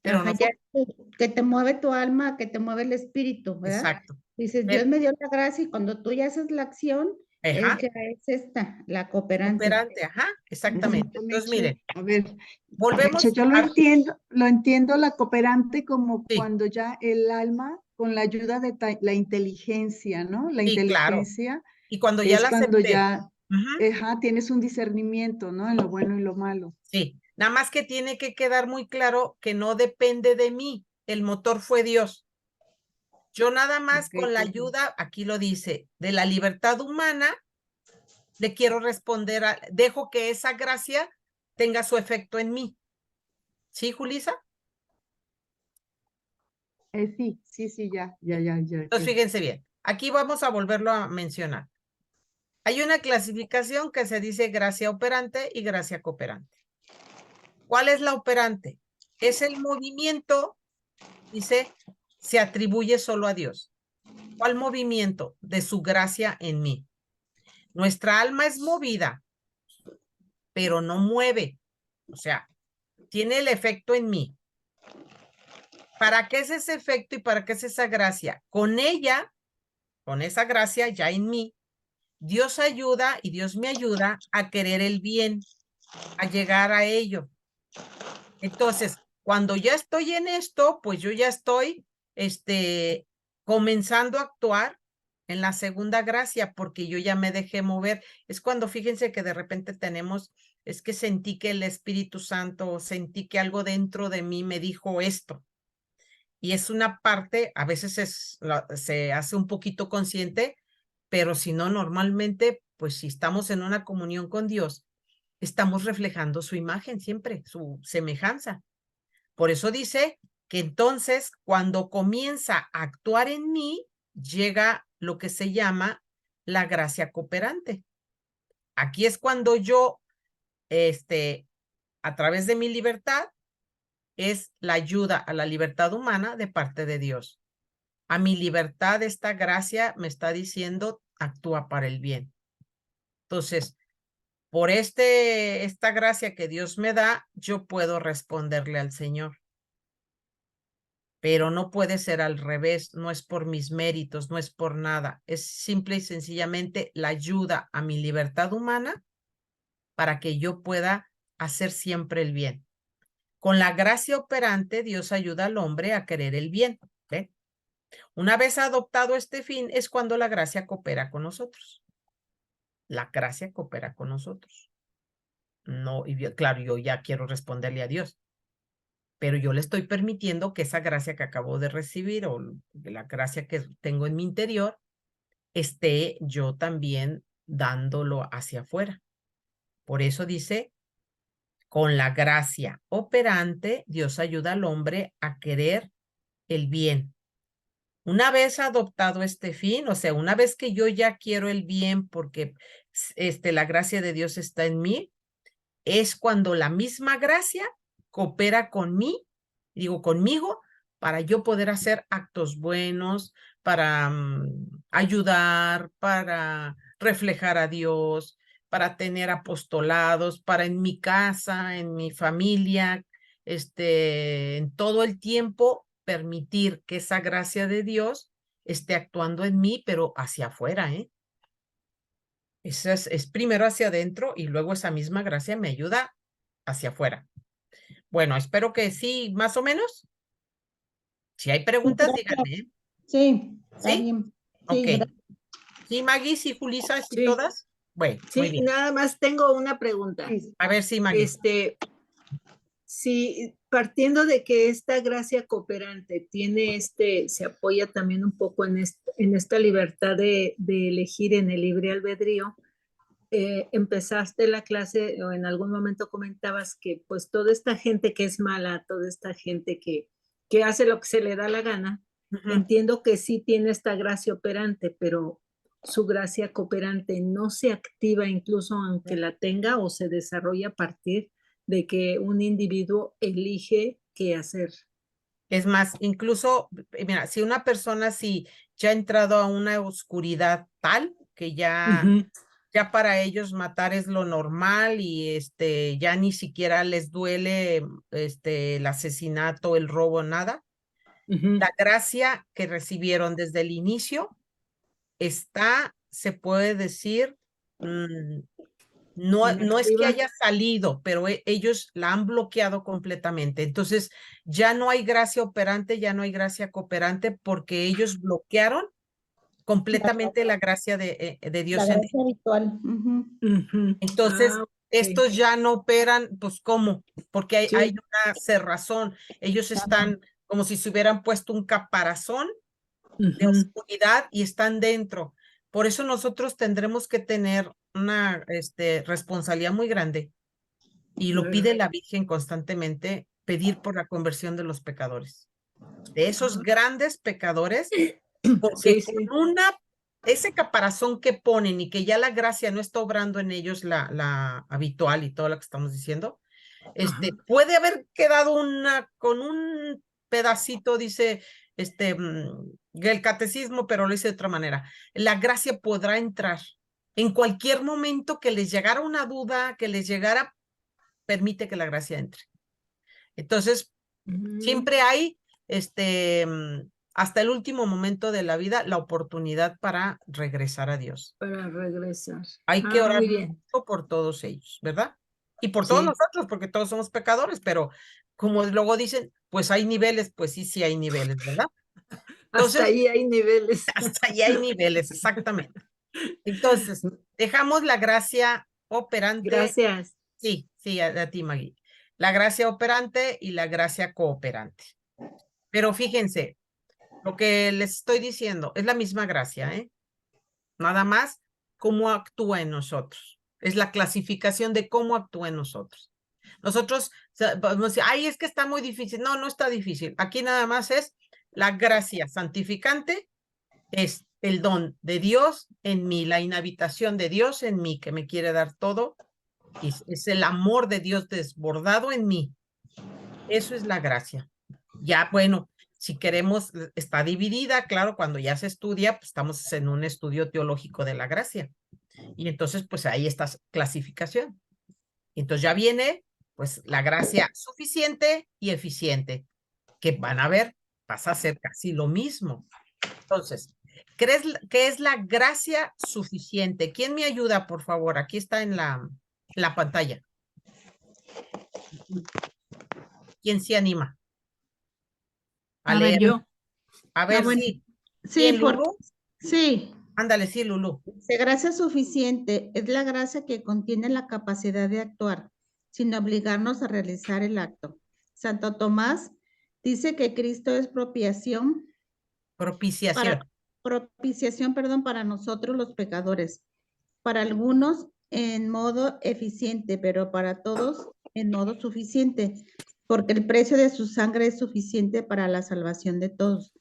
pero ajá, no ya fue que te mueve tu alma, que te mueve el espíritu, ¿verdad? exacto. Dices, Dios Pero, me dio la gracia y cuando tú ya haces la acción, ajá, ya es esta, la cooperante. operante, ajá, exactamente. Exacto, Entonces, Meche. miren, A ver, Meche, volvemos yo a, lo entiendo la cooperante como sí, cuando ya el alma, con la ayuda de la inteligencia, ¿no? La sí, claro. inteligencia Y cuando ya es la cuando acepté, ya, ujú, tienes un discernimiento, ¿no? En lo bueno y lo malo. sí, nada más que tiene que quedar muy claro que no depende de mí, el motor fue Dios. Yo nada más Ok, con la ayuda, aquí lo dice, de la libertad humana, le quiero responder, dejo que esa gracia tenga su efecto en mí. ¿Sí, Julisa? sí, ya. Entonces, Ok. fíjense bien, aquí vamos a volverlo a mencionar. Hay una clasificación que se dice gracia operante y gracia cooperante. ¿Cuál es la operante? Es el movimiento, dice, se atribuye solo a Dios. ¿Cuál movimiento? De su gracia en mí. Nuestra alma es movida, pero no mueve. O sea, tiene el efecto en mí. ¿Para qué es ese efecto y para qué es esa gracia? Con ella, con esa gracia ya en mí, Dios ayuda y Dios me ayuda a querer el bien, a llegar a ello. Entonces, cuando ya estoy en esto, pues yo ya estoy, comenzando a actuar en la segunda gracia, porque yo ya me dejé mover. Es cuando fíjense que de repente tenemos, es que sentí que el Espíritu Santo, sentí que algo dentro de mí me dijo esto. Y es una parte, a veces se hace un poquito consciente, pero si no, normalmente, pues si estamos en una comunión con Dios, estamos reflejando su imagen siempre, su semejanza. Por eso dice que entonces cuando comienza a actuar en mí, llega lo que se llama la gracia cooperante. Aquí es cuando yo, a través de mi libertad, es la ayuda a la libertad humana de parte de Dios. A mi libertad esta gracia me está diciendo, actúa para el bien. Entonces, por esta gracia que Dios me da, yo puedo responderle al Señor. Pero no puede ser al revés, no es por mis méritos, no es por nada, es simple y sencillamente la ayuda a mi libertad humana para que yo pueda hacer siempre el bien. Con la gracia operante, Dios ayuda al hombre a querer el bien. ¿Ve? Una vez adoptado este fin, es cuando la gracia coopera con nosotros. La gracia coopera con nosotros. No, y claro, yo ya quiero responderle a Dios, pero yo le estoy permitiendo que esa gracia que acabo de recibir o la gracia que tengo en mi interior esté yo también dándolo hacia afuera. Por eso dice, con la gracia operante, Dios ayuda al hombre a querer el bien. Una vez adoptado este fin, o sea, una vez que yo ya quiero el bien porque la gracia de Dios está en mí, es cuando la misma gracia coopera conmigo, para yo poder hacer actos buenos, para ayudar, para reflejar a Dios, para tener apostolados, para en mi casa, en mi familia, en todo el tiempo permitir que esa gracia de Dios esté actuando en mí, pero hacia afuera, ¿eh? Eso es primero hacia adentro y luego esa misma gracia me ayuda hacia afuera. Bueno, espero que sí, más o menos. Si hay preguntas, díganme, ¿eh? Sí, está ¿Sí? bien. Ok. Sí, gracias. ¿Sí, Maggie? ¿Sí, Julisa? ¿Sí, Sí. todas? Bueno, muy Sí, bien. nada más tengo una pregunta. Sí. A ver, sí, Maggie. Si partiendo de que esta gracia cooperante tiene se apoya también un poco en esta libertad de elegir en el libre albedrío, empezaste la clase o en algún momento comentabas que pues toda esta gente que es mala, toda esta gente que hace lo que se le da la gana, Ujú. entiendo que sí tiene esta gracia operante, pero su gracia cooperante no se activa incluso aunque la tenga o se desarrolla a partir de que un individuo elige qué hacer. Es más, incluso, mira, si una persona si ya ha entrado a una oscuridad tal que ya para ellos matar es lo normal y ya ni siquiera les duele el asesinato, el robo, nada. La gracia que recibieron desde el inicio está, se puede decir, no es que Inactiva. haya salido, pero ellos la han bloqueado completamente. Entonces, ya no hay gracia operante, ya no hay gracia cooperante porque ellos bloquearon completamente la gracia de Dios La en gracia habitual. Ujú. Entonces, Ok. estos ya no operan, pues, ¿cómo? Porque hay Sí. una cerrazón. Ellos están como si se hubieran puesto un caparazón de oscuridad y están dentro. Por eso nosotros tendremos que tener una responsabilidad muy grande. Y lo pide la Virgen constantemente, pedir por la conversión de los pecadores. De esos grandes pecadores, porque Sí. con ese caparazón que ponen y que ya la gracia no está obrando en ellos la habitual y todo lo que estamos diciendo, puede haber quedado con un pedacito, dice el catecismo, pero lo dice de otra manera. La gracia podrá entrar en cualquier momento que les llegara una duda, que les llegara, permite que la gracia entre. Entonces, siempre hay hasta el último momento de la vida la oportunidad para regresar a Dios. Para regresar. Hay que orar Muy bien. mucho por todos ellos, ¿verdad? Y por todos Sí. nosotros, porque todos somos pecadores, pero como luego dicen, pues hay niveles, pues sí hay niveles, ¿verdad? Hasta Entonces, ahí hay niveles. hasta allá hay niveles, exactamente. Entonces, dejamos la gracia operante. Gracias. Sí, a ti, Maggie. La gracia operante y la gracia cooperante. Pero fíjense, lo que les estoy diciendo es la misma gracia, ¿eh? Nada más cómo actúa en nosotros. Es la clasificación de cómo actúa en nosotros. Nosotros podemos decir, ay, es que está muy difícil. No, no está difícil. Aquí nada más es la gracia santificante, es el don de Dios en mí, la inhabitación de Dios en mí, que me quiere dar todo. Es el amor de Dios desbordado en mí. Eso es la gracia. Ya, bueno, si queremos, está dividida, claro, cuando ya se estudia, pues estamos en un estudio teológico de la gracia. Y entonces, pues ahí está clasificación. Entonces ya viene, pues, la gracia suficiente y eficiente, que van a ver, pasa a ser casi lo mismo. Entonces, ¿crees que es la gracia suficiente? ¿Quién me ayuda, por favor? Aquí está en la pantalla. ¿Quién se anima a A ver, leer? Yo. A ver, bueno, sí. sí, ¿Quién, Lulú? sí. Ándale, sí, Lulú. De gracia suficiente es la gracia que contiene la capacidad de actuar sin obligarnos a realizar el acto. Santo Tomás dice que Cristo es Propiciación. propiciación, perdón, para nosotros los pecadores. Para algunos en modo eficiente, pero para todos en modo suficiente, porque el precio de su sangre es suficiente para la salvación de todos,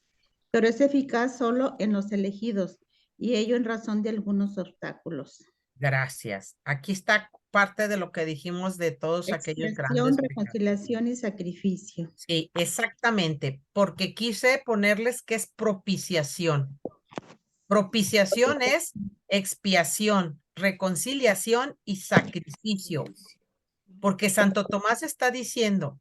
pero es eficaz solo en los elegidos, y ello en razón de algunos obstáculos. Gracias. Aquí está parte de lo que dijimos de todos aquellos Expiación, grandes pecados. reconciliación y sacrificio. Sí, exactamente, porque quise ponerles que es propiciación. Propiciación es expiación, reconciliación y sacrificio. Porque Santo Tomás está diciendo,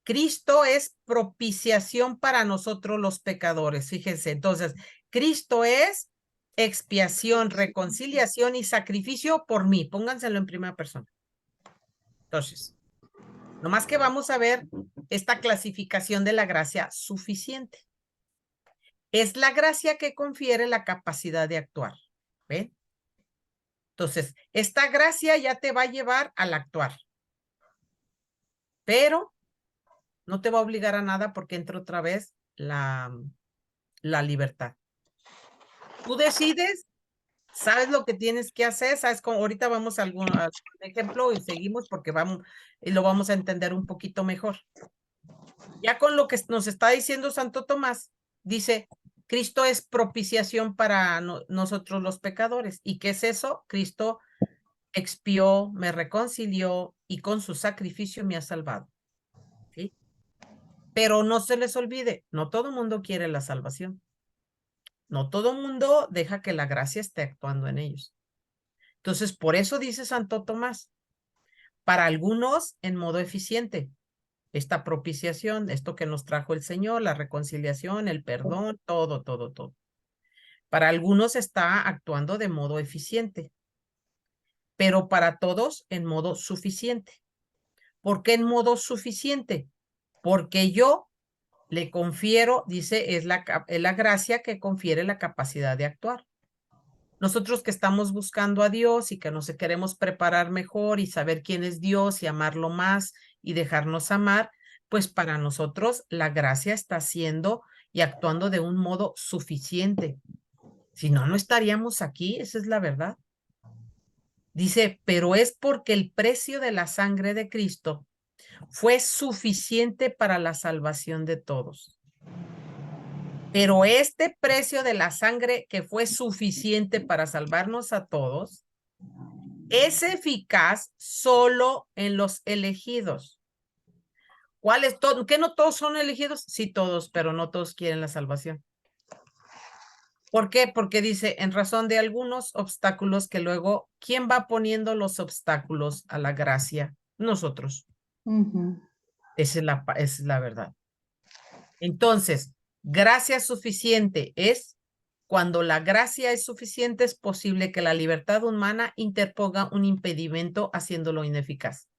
Cristo es propiciación para nosotros los pecadores. Fíjense, entonces, Cristo es expiación, reconciliación y sacrificio por mí. Pónganselo en primera persona. Entonces, nomás que vamos a ver esta clasificación de la gracia suficiente. Es la gracia que confiere la capacidad de actuar. ¿Ven? Entonces, esta gracia ya te va a llevar al actuar. Pero no te va a obligar a nada porque entra otra vez la libertad. Tú decides, sabes lo que tienes que hacer, sabes cómo, ahorita vamos a algún ejemplo y seguimos porque vamos y lo vamos a entender un poquito mejor. Ya con lo que nos está diciendo Santo Tomás, dice, Cristo es propiciación para nosotros los pecadores. ¿Y qué es eso? Cristo expió, me reconcilió y con su sacrificio me ha salvado. ¿Sí? Pero no se les olvide, no todo el mundo quiere la salvación. No todo el mundo deja que la gracia esté actuando en ellos. Entonces, por eso dice Santo Tomás, para algunos en modo eficiente, esta propiciación, esto que nos trajo el Señor, la reconciliación, el perdón, todo, todo, todo. Para algunos está actuando de modo eficiente, pero para todos en modo suficiente. ¿Por qué en modo suficiente? Porque yo le confiero, dice, es la gracia que confiere la capacidad de actuar. Nosotros que estamos buscando a Dios y que nos queremos preparar mejor y saber quién es Dios y amarlo más y dejarnos amar, pues para nosotros la gracia está siendo y actuando de un modo suficiente. Si no, no estaríamos aquí, esa es la verdad. Dice, pero es porque el precio de la sangre de Cristo fue suficiente para la salvación de todos. Pero este precio de la sangre que fue suficiente para salvarnos a todos es eficaz solo en los elegidos. ¿Cuáles? ¿Qué no todos son elegidos? Sí, todos, pero no todos quieren la salvación. ¿Por qué? Porque dice, en razón de algunos obstáculos que luego, ¿quién va poniendo los obstáculos a la gracia? Nosotros. Esa es la verdad. Entonces, gracia suficiente es cuando la gracia es suficiente, es posible que la libertad humana interponga un impedimento haciéndolo ineficaz.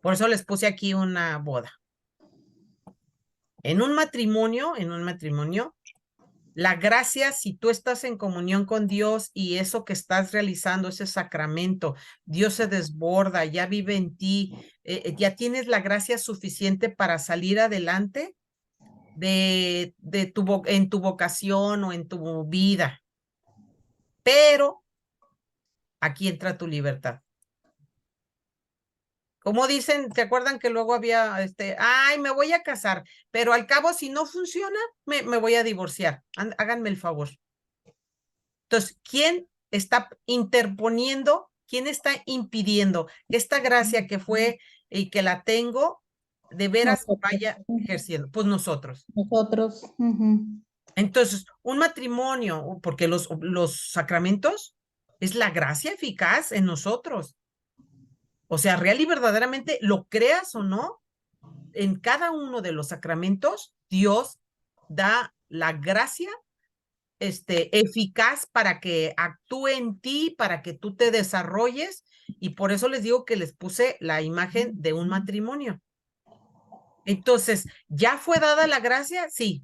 Por eso les puse aquí una boda. En un matrimonio, la gracia, si tú estás en comunión con Dios y eso que estás realizando, ese sacramento, Dios se desborda, ya vive en ti, ya tienes la gracia suficiente para salir adelante en tu vocación o en tu vida. Pero aquí entra tu libertad. Como dicen, ¿se acuerdan que luego había, ay, me voy a casar, pero al cabo si no funciona, me voy a divorciar? Háganme el favor. Entonces, ¿quién está interponiendo? ¿Quién está impidiendo esta gracia que fue y que la tengo, de veras vaya ejerciendo? Pues nosotros. Nosotros. Entonces, un matrimonio, porque los sacramentos es la gracia eficaz en nosotros. O sea, real y verdaderamente, lo creas o no, en cada uno de los sacramentos, Dios da la gracia eficaz para que actúe en ti, para que tú te desarrolles, y por eso les digo que les puse la imagen de un matrimonio. Entonces, ¿ya fue dada la gracia? Sí.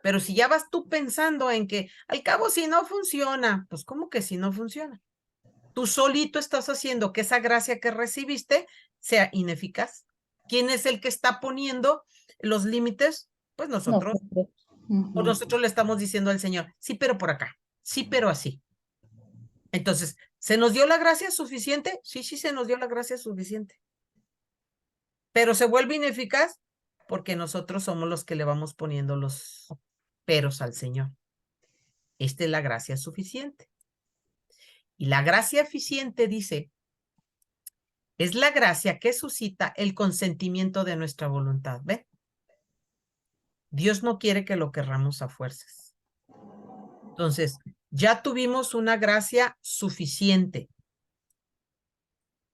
Pero si ya vas tú pensando en que, al cabo, si no funciona, pues ¿cómo que si no funciona? Tú solito estás haciendo que esa gracia que recibiste sea ineficaz. ¿Quién es el que está poniendo los límites? Pues nosotros. O nosotros le estamos diciendo al Señor, sí, pero por acá, sí, pero así. Entonces, ¿se nos dio la gracia suficiente? Sí, sí, se nos dio la gracia suficiente. Pero se vuelve ineficaz porque nosotros somos los que le vamos poniendo los peros al Señor. Esta es la gracia suficiente. Y la gracia eficiente, dice, es la gracia que suscita el consentimiento de nuestra voluntad. ¿Ven? Dios no quiere que lo querramos a fuerzas. Entonces, Ya tuvimos una gracia suficiente.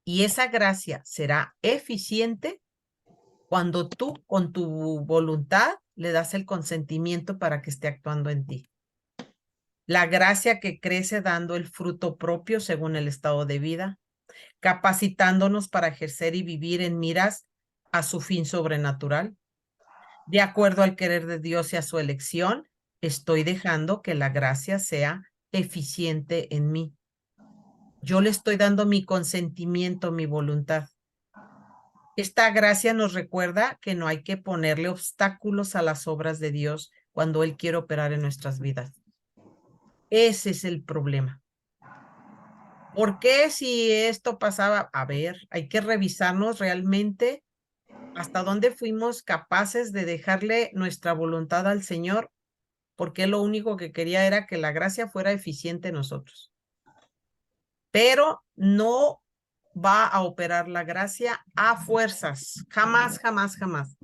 Y esa gracia será eficiente cuando tú con tu voluntad le das el consentimiento para que esté actuando en ti. La gracia que crece dando el fruto propio según el estado de vida, capacitándonos para ejercer y vivir en miras a su fin sobrenatural. De acuerdo al querer de Dios y a su elección, estoy dejando que la gracia sea eficiente en mí. Yo le estoy dando mi consentimiento, mi voluntad. Esta gracia nos recuerda que no hay que ponerle obstáculos a las obras de Dios cuando Él quiere operar en nuestras vidas. Ese es el problema. ¿Por qué si esto pasaba? A ver, hay que revisarnos realmente hasta dónde fuimos capaces de dejarle nuestra voluntad al Señor, porque lo único que quería era que la gracia fuera eficiente en nosotros. Pero no va a operar la gracia a fuerzas. Jamás, jamás, jamás.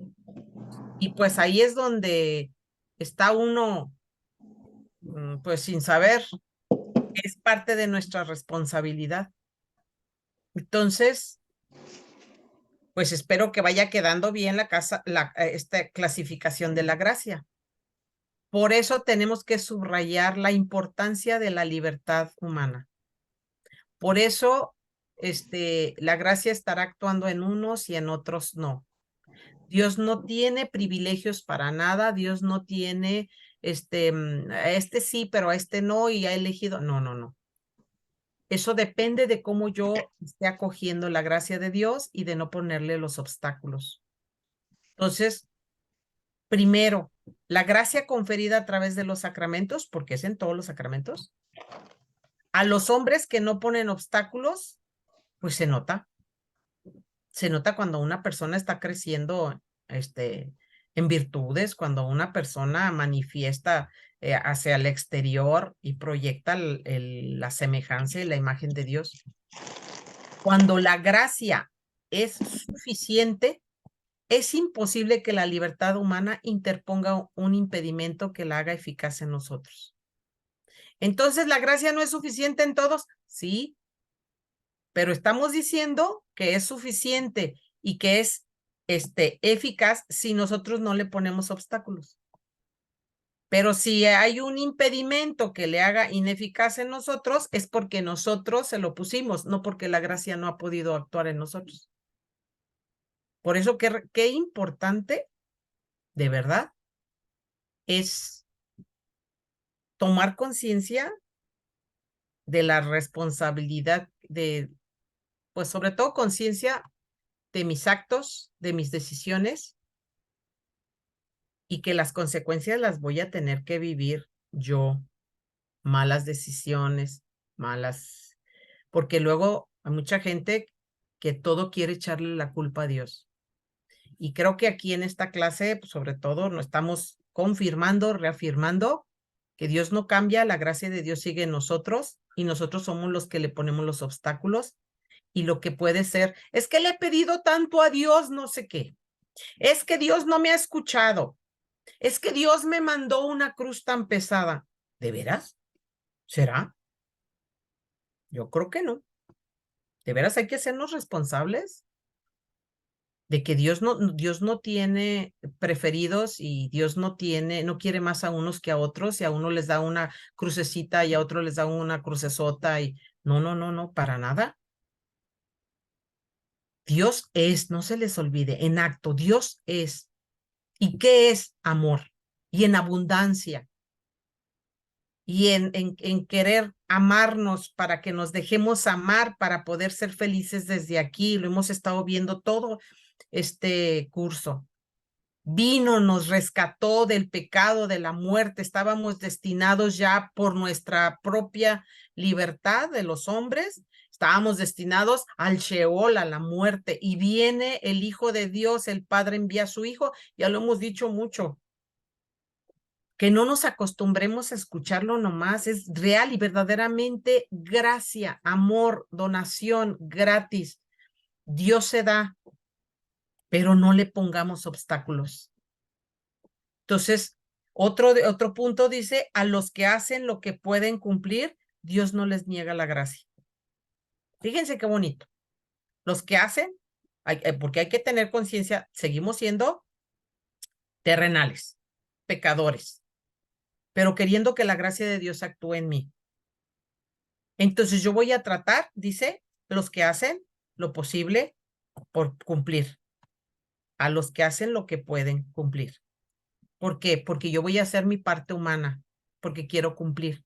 Y pues ahí es donde está uno, pues sin saber, es parte de nuestra responsabilidad. Entonces, pues espero que vaya quedando bien esta clasificación de la gracia. Por eso tenemos que subrayar la importancia de la libertad humana. Por eso, la gracia estará actuando en unos y en otros no. Dios no tiene privilegios para nada, Dios no tiene, a este sí, pero a este no, y ha elegido. No, no, no. Eso depende de cómo yo esté acogiendo la gracia de Dios y de no ponerle los obstáculos. Entonces, primero, la gracia conferida a través de los sacramentos, porque es en todos los sacramentos, a los hombres que no ponen obstáculos, pues se nota. Se nota cuando una persona está creciendo, en virtudes, cuando una persona manifiesta hacia el exterior y proyecta la semejanza y la imagen de Dios. Cuando la gracia es suficiente, es imposible que la libertad humana interponga un impedimento que la haga eficaz en nosotros. Entonces, ¿la gracia no es suficiente en todos? Sí, pero estamos diciendo que es suficiente y que es eficaz si nosotros no le ponemos obstáculos. Pero si hay un impedimento que le haga ineficaz en nosotros, es porque nosotros se lo pusimos, no porque la gracia no ha podido actuar en nosotros. Por eso, qué importante, de verdad, es tomar conciencia de la responsabilidad pues sobre todo conciencia de mis actos, de mis decisiones, y que las consecuencias las voy a tener que vivir yo. Malas decisiones, porque luego hay mucha gente que todo quiere echarle la culpa a Dios. Y creo que aquí en esta clase, pues, sobre todo, nos estamos confirmando, reafirmando que Dios no cambia, la gracia de Dios sigue en nosotros y nosotros somos los que le ponemos los obstáculos. Y lo que puede ser, es que le he pedido tanto a Dios, no sé qué. Es que Dios no me ha escuchado. Es que Dios me mandó una cruz tan pesada. ¿De veras? ¿Será? Yo creo que no. ¿De veras hay que hacernos responsables de que Dios no tiene preferidos y Dios no quiere más a unos que a otros, y a uno les da una crucecita y a otro les da una crucesota y no, no, no, no, para nada. Dios es, no se les olvide, en acto, Dios es. ¿Y qué es amor? Y en abundancia. Y en querer amarnos para que nos dejemos amar para poder ser felices desde aquí. Lo hemos estado viendo todo este curso. Vino, nos rescató del pecado, de la muerte. Estábamos destinados ya por nuestra propia libertad de los hombres. Estábamos destinados al Sheol, a la muerte. Y viene el Hijo de Dios, el Padre envía a su Hijo. Ya lo hemos dicho mucho. Que no nos acostumbremos a escucharlo nomás, es real y verdaderamente gracia, amor, donación, gratis. Dios se da, pero no le pongamos obstáculos. Entonces, Otro punto dice, a los que hacen lo que pueden cumplir, Dios no les niega la gracia. Fíjense qué bonito. Los que hacen, porque hay que tener conciencia, seguimos siendo terrenales, pecadores, pero queriendo que la gracia de Dios actúe en mí. Entonces yo voy a tratar, dice, los que hacen lo posible por cumplir, a los que hacen lo que pueden cumplir. ¿Por qué? Porque yo voy a hacer mi parte humana, porque quiero cumplir.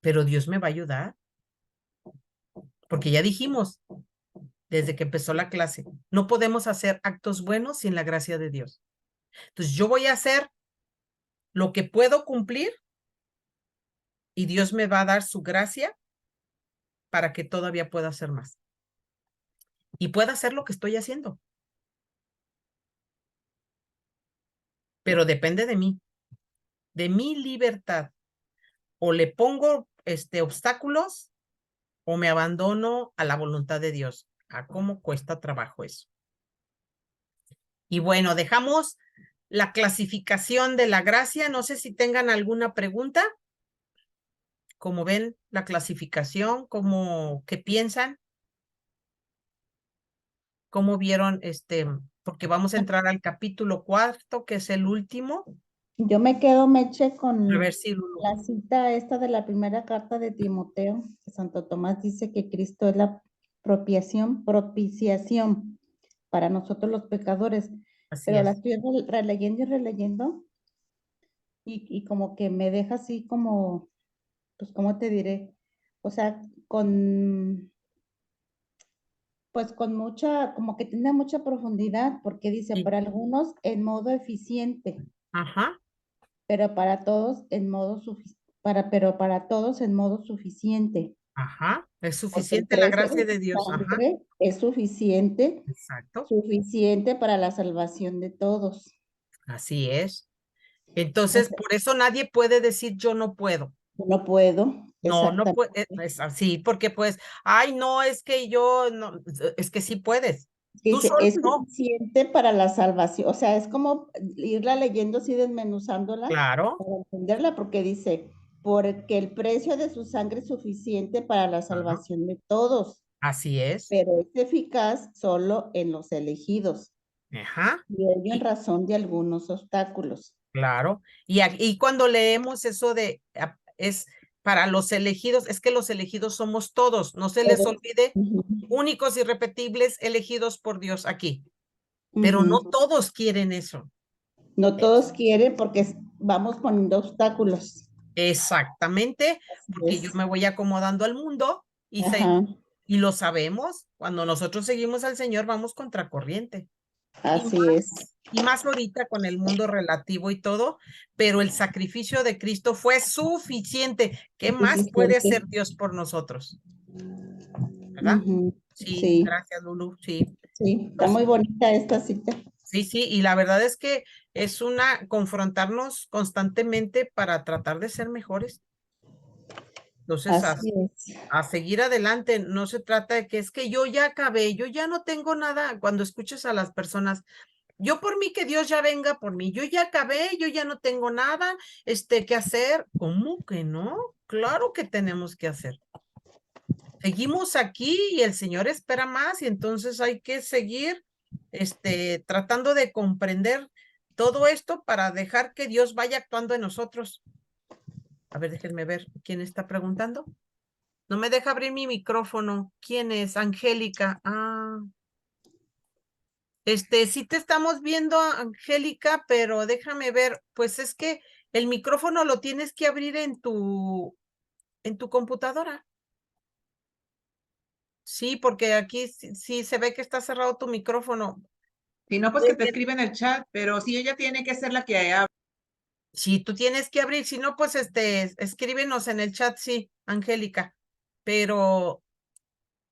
Pero Dios me va a ayudar, porque ya dijimos desde que empezó la clase, no podemos hacer actos buenos sin la gracia de Dios. Entonces yo voy a hacer lo que puedo cumplir y Dios me va a dar su gracia para que todavía pueda hacer más. Y pueda hacer lo que estoy haciendo. Pero depende de mi libertad. O le pongo obstáculos o me abandono a la voluntad de Dios. ¿A cómo cuesta trabajo eso? Y bueno, dejamos la clasificación de la gracia. No sé si tengan alguna pregunta. ¿Cómo ven la clasificación? ¿Qué piensan? ¿Cómo vieron porque vamos a entrar al capítulo 4, que es el último? Yo me quedo, Meche, A con ver si Lulu. la cita esta de la primera carta de Timoteo, que Santo Tomás dice que Cristo es la propiciación para nosotros los pecadores. Así Pero la es. estoy releyendo y releyendo y como que me deja así como, pues, ¿cómo te diré? O sea, pues con mucha, como que tiene mucha profundidad, porque dice, Sí. para algunos en modo eficiente, Ajá, pero para todos en modo pero para todos en modo suficiente, ajá. Es porque el suficiente la precio gracia de de su Dios. Ajá, sangre es exacto. suficiente para la salvación de todos. Así es. O Entonces, sea, por eso nadie puede decir yo no puedo. yo no puedo, No, no puede, exactamente. es así, porque pues, ay, no, es que yo, no, es que sí puedes. Tú Dice, solo es no. suficiente para la salvación. O sea, es como irla leyendo así desmenuzándola Claro. para entenderla, porque dice, porque el precio de su sangre es suficiente para la Ajá, salvación de todos, así es. pero es eficaz solo en los elegidos, Ajá. y ello en Y, razón de algunos obstáculos. claro. Y cuando leemos eso es para los elegidos, es que los elegidos somos todos. No se les Todos. olvide, Ujú, únicos, irrepetibles, elegidos por Dios aquí. Pero no ujú. todos quieren eso. No todos quieren porque vamos poniendo obstáculos. Exactamente, Así porque yo es. me voy acomodando al mundo Ajá, y lo sabemos, cuando nosotros seguimos al Señor vamos contracorriente. Y más, así es. y más ahorita con el mundo relativo y todo, pero el sacrificio de Cristo fue suficiente. ¿Qué más puede Suficiente. hacer Dios por nosotros? ¿Verdad? Ujú, Sí, sí. gracias, Lulu. Sí. Sí, está Pues, muy bonita esta cita. sí, sí, y la verdad es que es confrontarnos constantemente para tratar de ser mejores. Entonces, Así es. a seguir adelante. No se trata de que es que yo ya acabé, yo ya no tengo nada. Cuando escuches a las personas, yo por mí que Dios ya venga por mí, yo ya acabé, yo ya no tengo nada, que hacer. ¿Cómo que no? Claro que tenemos que hacer. Seguimos aquí y el Señor espera más y entonces hay que seguir, tratando de comprender todo esto para dejar que Dios vaya actuando en nosotros. A ver, déjenme ver quién está preguntando. No me deja abrir mi micrófono. ¿Quién es? Angélica. Ah, sí te estamos viendo, Angélica, pero déjame ver. Pues es que el micrófono lo tienes que abrir en tu computadora. Sí, porque aquí sí se ve que está cerrado tu micrófono. Si no, pues Muy que te bien. escribe en el chat, pero sí, ella tiene que ser la que haya. Sí, tú tienes que abrir. Si no, pues escríbenos en el chat, sí, Angélica. Pero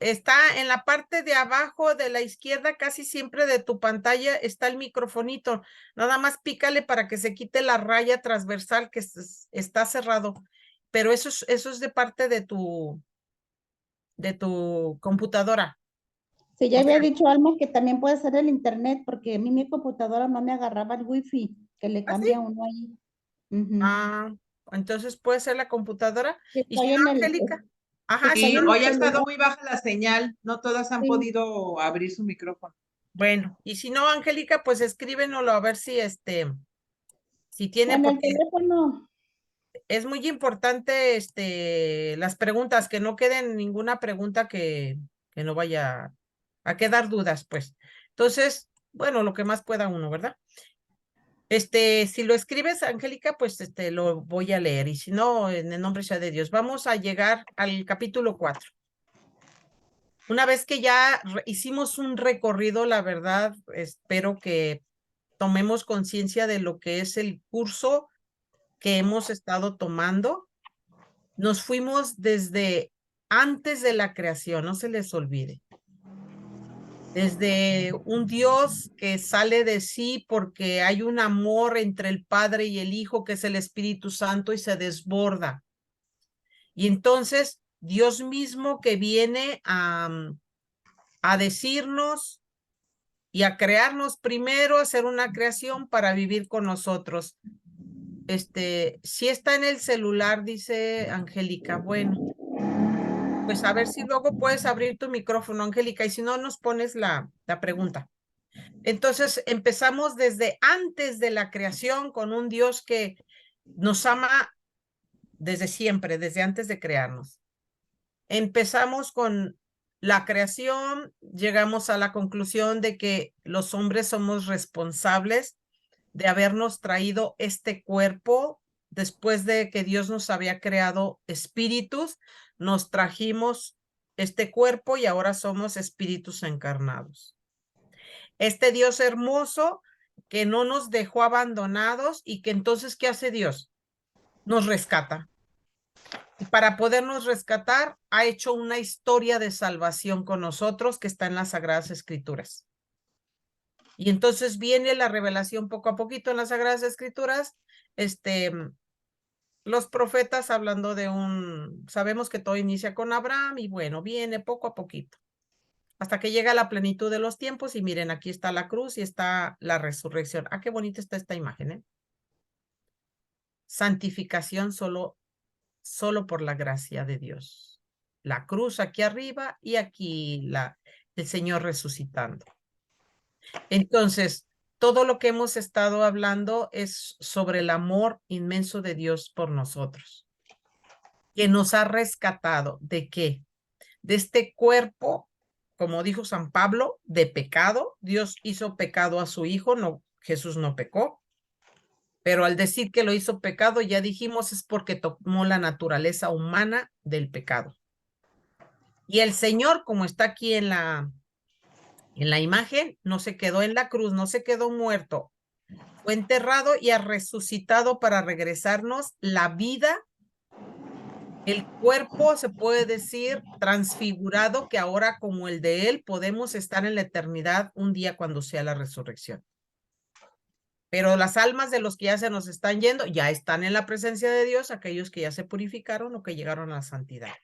está en la parte de abajo de la izquierda, casi siempre de tu pantalla, está el microfonito. Nada más pícale para que se quite la raya transversal que está cerrado. Pero eso es de parte de tu computadora. Sí, ya O sea, había dicho Alma que también puede ser el internet, porque a mí mi computadora no me agarraba el wifi. que le ¿Ah, sí? cambia uno ahí. Ujú. Ah, entonces puede ser la computadora. Y si Estoy no, en el, Angélica. Ajá, estoy Y en sí. el hoy ha estado celular. muy baja la señal, no todas han Sí. podido abrir su micrófono. Bueno, y si no, Angélica, pues escríbenoslo a ver si si tiene, En el porque teléfono. es muy importante las preguntas, que no queden ninguna pregunta que no vaya a quedar dudas, pues. Entonces, bueno, lo que más pueda uno, ¿verdad? Si lo escribes, Angélica, pues lo voy a leer. Y si no, en el nombre sea de Dios. Vamos a llegar al capítulo 4. Una vez que ya hicimos un recorrido, la verdad, espero que tomemos conciencia de lo que es el curso que hemos estado tomando. Nos fuimos desde antes de la creación, no se les olvide. Desde un Dios que sale de sí porque hay un amor entre el Padre y el Hijo, que es el Espíritu Santo, y se desborda. Y entonces Dios mismo que viene a decirnos y a crearnos primero, a hacer una creación para vivir con nosotros. Si está en el celular, dice Angélica, bueno, pues a ver si luego puedes abrir tu micrófono, Angélica, y si no, nos pones la pregunta. Entonces, empezamos desde antes de la creación con un Dios que nos ama desde siempre, desde antes de crearnos. Empezamos con la creación, llegamos a la conclusión de que los hombres somos responsables de habernos traído este cuerpo después de que Dios nos había creado espíritus, nos trajimos este cuerpo y ahora somos espíritus encarnados. Este Dios hermoso que no nos dejó abandonados y que entonces, ¿qué hace Dios? Nos rescata. Y para podernos rescatar, ha hecho una historia de salvación con nosotros que está en las Sagradas Escrituras. Y entonces viene la revelación poco a poquito en las Sagradas Escrituras, los profetas hablando sabemos que todo inicia con Abraham y bueno, viene poco a poquito, hasta que llega la plenitud de los tiempos y miren, aquí está la cruz y está la resurrección. Ah, qué bonita está esta imagen, ¿eh? Santificación solo por la gracia de Dios. La cruz aquí arriba y aquí el Señor resucitando. Entonces, todo lo que hemos estado hablando es sobre el amor inmenso de Dios por nosotros, que nos ha rescatado. ¿De qué? De este cuerpo, como dijo San Pablo, de pecado. Dios hizo pecado a su Hijo, no, Jesús no pecó. Pero al decir que lo hizo pecado, ya dijimos, es porque tomó la naturaleza humana del pecado. Y el Señor, como está aquí en la imagen, no se quedó en la cruz, no se quedó muerto, fue enterrado y ha resucitado para regresarnos la vida, el cuerpo, se puede decir, transfigurado, que ahora como el de Él podemos estar en la eternidad un día cuando sea la resurrección. Pero las almas de los que ya se nos están yendo, ya están en la presencia de Dios, aquellos que ya se purificaron o que llegaron a la santidad.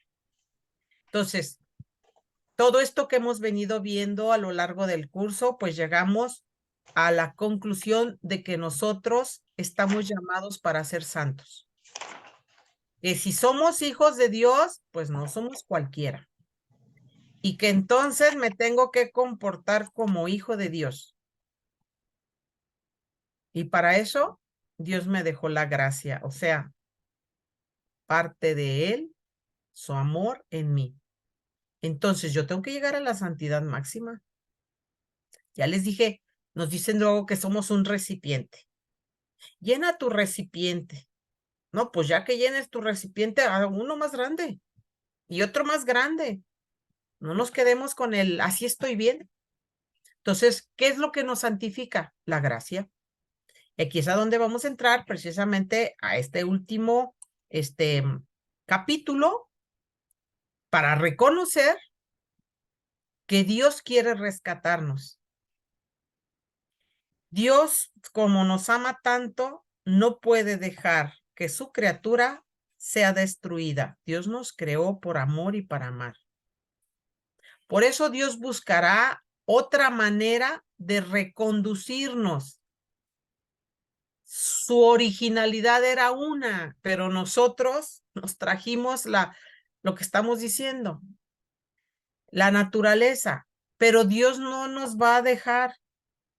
Entonces, todo esto que hemos venido viendo a lo largo del curso, pues llegamos a la conclusión de que nosotros estamos llamados para ser santos. Que si somos hijos de Dios, pues no somos cualquiera. Y que entonces me tengo que comportar como hijo de Dios. Y para eso, Dios me dejó la gracia, o sea, parte de Él, su amor en mí. Entonces yo tengo que llegar a la santidad máxima. Ya les dije, nos dicen luego que somos un recipiente. Llena tu recipiente. No, pues ya que llenes tu recipiente, a uno más grande y otro más grande. No nos quedemos con el así estoy bien. Entonces, ¿qué es lo que nos santifica? La gracia. Y aquí es a donde vamos a entrar precisamente a este último capítulo para reconocer que Dios quiere rescatarnos. Dios, como nos ama tanto, no puede dejar que su criatura sea destruida. Dios nos creó por amor y para amar. Por eso Dios buscará otra manera de reconducirnos. Su originalidad era una, pero nosotros nos trajimos lo que estamos diciendo, la naturaleza, pero Dios no nos va a dejar.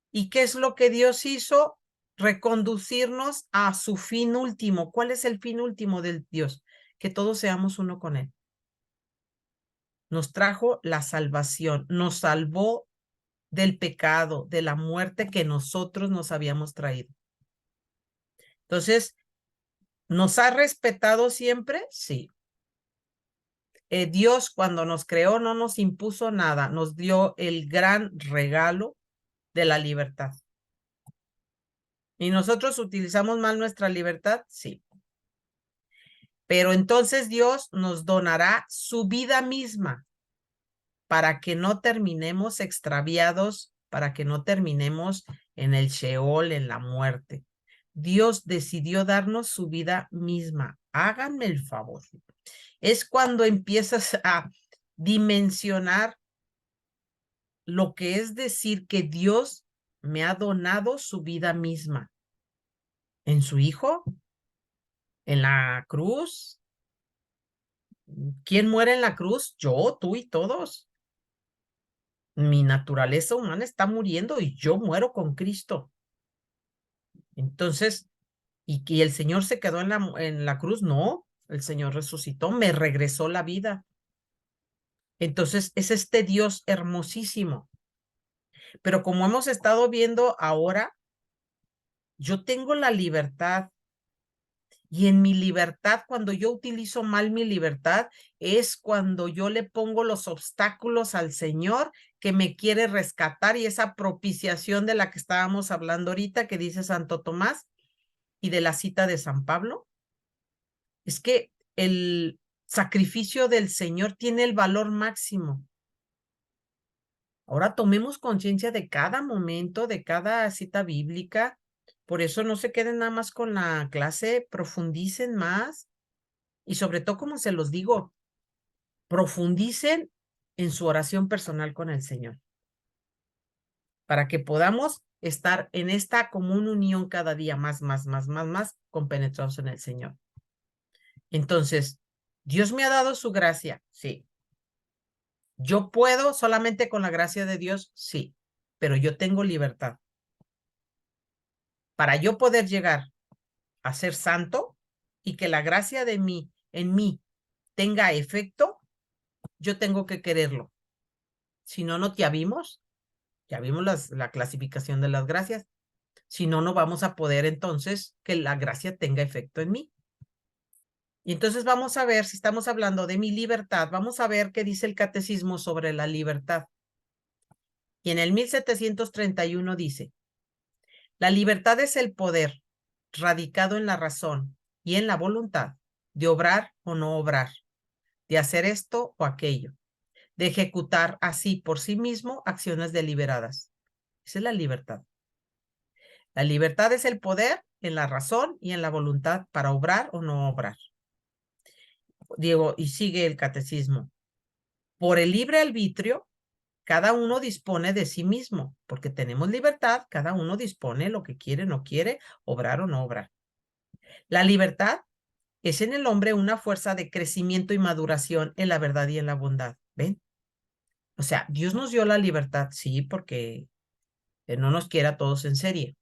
¿Y qué es lo que Dios hizo? Reconducirnos a su fin último. ¿Cuál es el fin último del Dios? Que todos seamos uno con Él. Nos trajo la salvación, nos salvó del pecado, de la muerte que nosotros nos habíamos traído. Entonces, ¿nos ha respetado siempre? Sí. Dios cuando nos creó no nos impuso nada, nos dio el gran regalo de la libertad. ¿Y nosotros utilizamos mal nuestra libertad? Sí. Pero entonces Dios nos donará su vida misma para que no terminemos extraviados, para que no terminemos en el Sheol, en la muerte. Dios decidió darnos su vida misma. Háganme el favor. Es cuando empiezas a dimensionar lo que es decir que Dios me ha donado su vida misma. En su Hijo, en la cruz. ¿Quién muere en la cruz? Yo, tú y todos. Mi naturaleza humana está muriendo y yo muero con Cristo. Entonces, ¿y el Señor se quedó en la cruz? No, el Señor resucitó, me regresó la vida. Entonces, es este Dios hermosísimo. Pero como hemos estado viendo ahora, yo tengo la libertad. Y en mi libertad, cuando yo utilizo mal mi libertad, es cuando yo le pongo los obstáculos al Señor que me quiere rescatar, y esa propiciación de la que estábamos hablando ahorita, que dice Santo Tomás, y de la cita de San Pablo, es que el sacrificio del Señor tiene el valor máximo. Ahora tomemos conciencia de cada momento, de cada cita bíblica. Por eso no se queden nada más con la clase, profundicen más. Y sobre todo, como se los digo, profundicen en su oración personal con el Señor, para que podamos estar en esta común unión cada día más, compenetrados en el Señor. Entonces, ¿Dios me ha dado su gracia? Sí. ¿Yo puedo solamente con la gracia de Dios? Sí, pero yo tengo libertad. Para yo poder llegar a ser santo y que la gracia de mí, en mí, tenga efecto, yo tengo que quererlo. Si no, ya vimos la clasificación de las gracias. Si no, no vamos a poder entonces que la gracia tenga efecto en mí. Y entonces vamos a ver, si estamos hablando de mi libertad, vamos a ver qué dice el catecismo sobre la libertad. Y en el 1731 dice, la libertad es el poder radicado en la razón y en la voluntad de obrar o no obrar, de hacer esto o aquello, de ejecutar así por sí mismo acciones deliberadas. Esa es la libertad. La libertad es el poder en la razón y en la voluntad para obrar o no obrar. Diego, y sigue el catecismo. Por el libre arbitrio, cada uno dispone de sí mismo, porque tenemos libertad, cada uno dispone lo que quiere, no quiere, obrar o no obrar. La libertad es en el hombre una fuerza de crecimiento y maduración en la verdad y en la bondad. ¿Ven? O sea, Dios nos dio la libertad, sí, porque no nos quiere a todos en serie.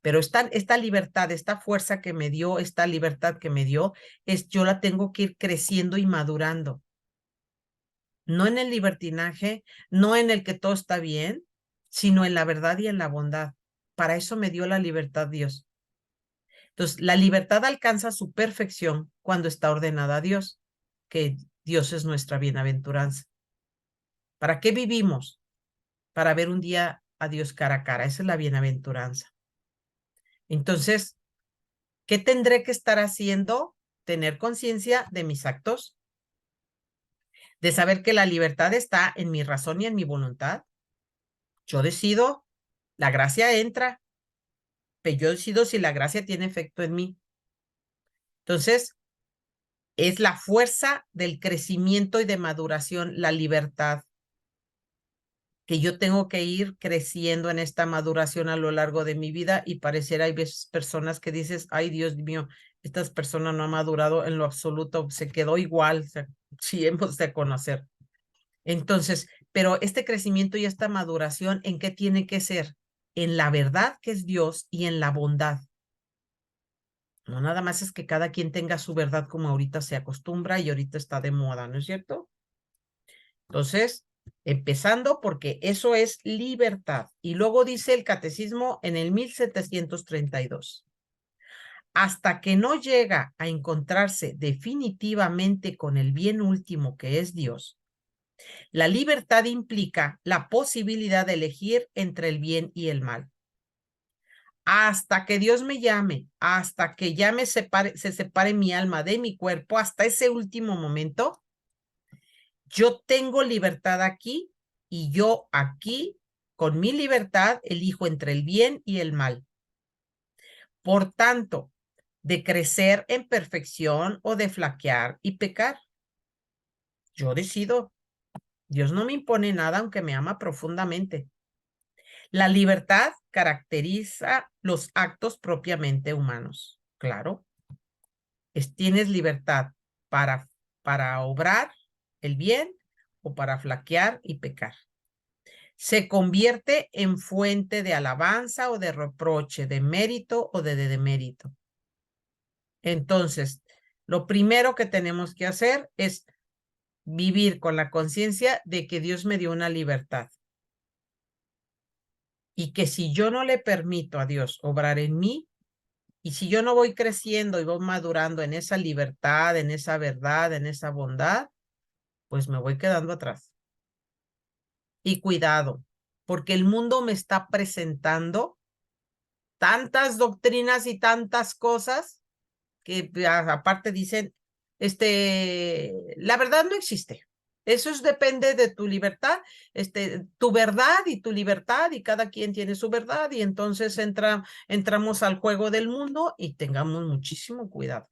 Pero esta libertad, esta fuerza que me dio, esta libertad que me dio, yo la tengo que ir creciendo y madurando. No en el libertinaje, no en el que todo está bien, sino en la verdad y en la bondad. Para eso me dio la libertad Dios. Entonces, la libertad alcanza su perfección cuando está ordenada a Dios, que Dios es nuestra bienaventuranza. ¿Para qué vivimos? Para ver un día a Dios cara a cara. Esa es la bienaventuranza. Entonces, ¿qué tendré que estar haciendo? Tener conciencia de mis actos, de saber que la libertad está en mi razón y en mi voluntad. Yo decido, la gracia entra, pero yo decido si la gracia tiene efecto en mí. Entonces, es la fuerza del crecimiento y de maduración, la libertad, que yo tengo que ir creciendo en esta maduración a lo largo de mi vida y pareciera hay veces personas que dices, ay Dios mío, esta persona no ha madurado en lo absoluto, se quedó igual, si hemos de conocer. Entonces, pero este crecimiento y esta maduración, ¿en qué tiene que ser? En la verdad que es Dios y en la bondad. No nada más es que cada quien tenga su verdad como ahorita se acostumbra y ahorita está de moda, ¿no es cierto? Entonces, empezando porque eso es libertad. Y luego dice el catecismo en el 1732. Hasta que no llega a encontrarse definitivamente con el bien último que es Dios, la libertad implica la posibilidad de elegir entre el bien y el mal. Hasta que Dios me llame, hasta que ya se separe mi alma de mi cuerpo, hasta ese último momento, yo tengo libertad aquí y yo aquí, con mi libertad, elijo entre el bien y el mal. Por tanto, de crecer en perfección o de flaquear y pecar. Yo decido. Dios no me impone nada, aunque me ama profundamente. La libertad caracteriza los actos propiamente humanos. Claro, tienes libertad para obrar el bien o para flaquear y pecar. Se convierte en fuente de alabanza o de reproche, de mérito o de demérito. Entonces, lo primero que tenemos que hacer es vivir con la conciencia de que Dios me dio una libertad. Y que si yo no le permito a Dios obrar en mí, y si yo no voy creciendo y voy madurando en esa libertad, en esa verdad, en esa bondad, pues me voy quedando atrás. Y cuidado, porque el mundo me está presentando tantas doctrinas y tantas cosas que aparte dicen, la verdad no existe. Depende de tu libertad, tu verdad y tu libertad, y cada quien tiene su verdad, y entonces entramos al juego del mundo y tengamos muchísimo cuidado.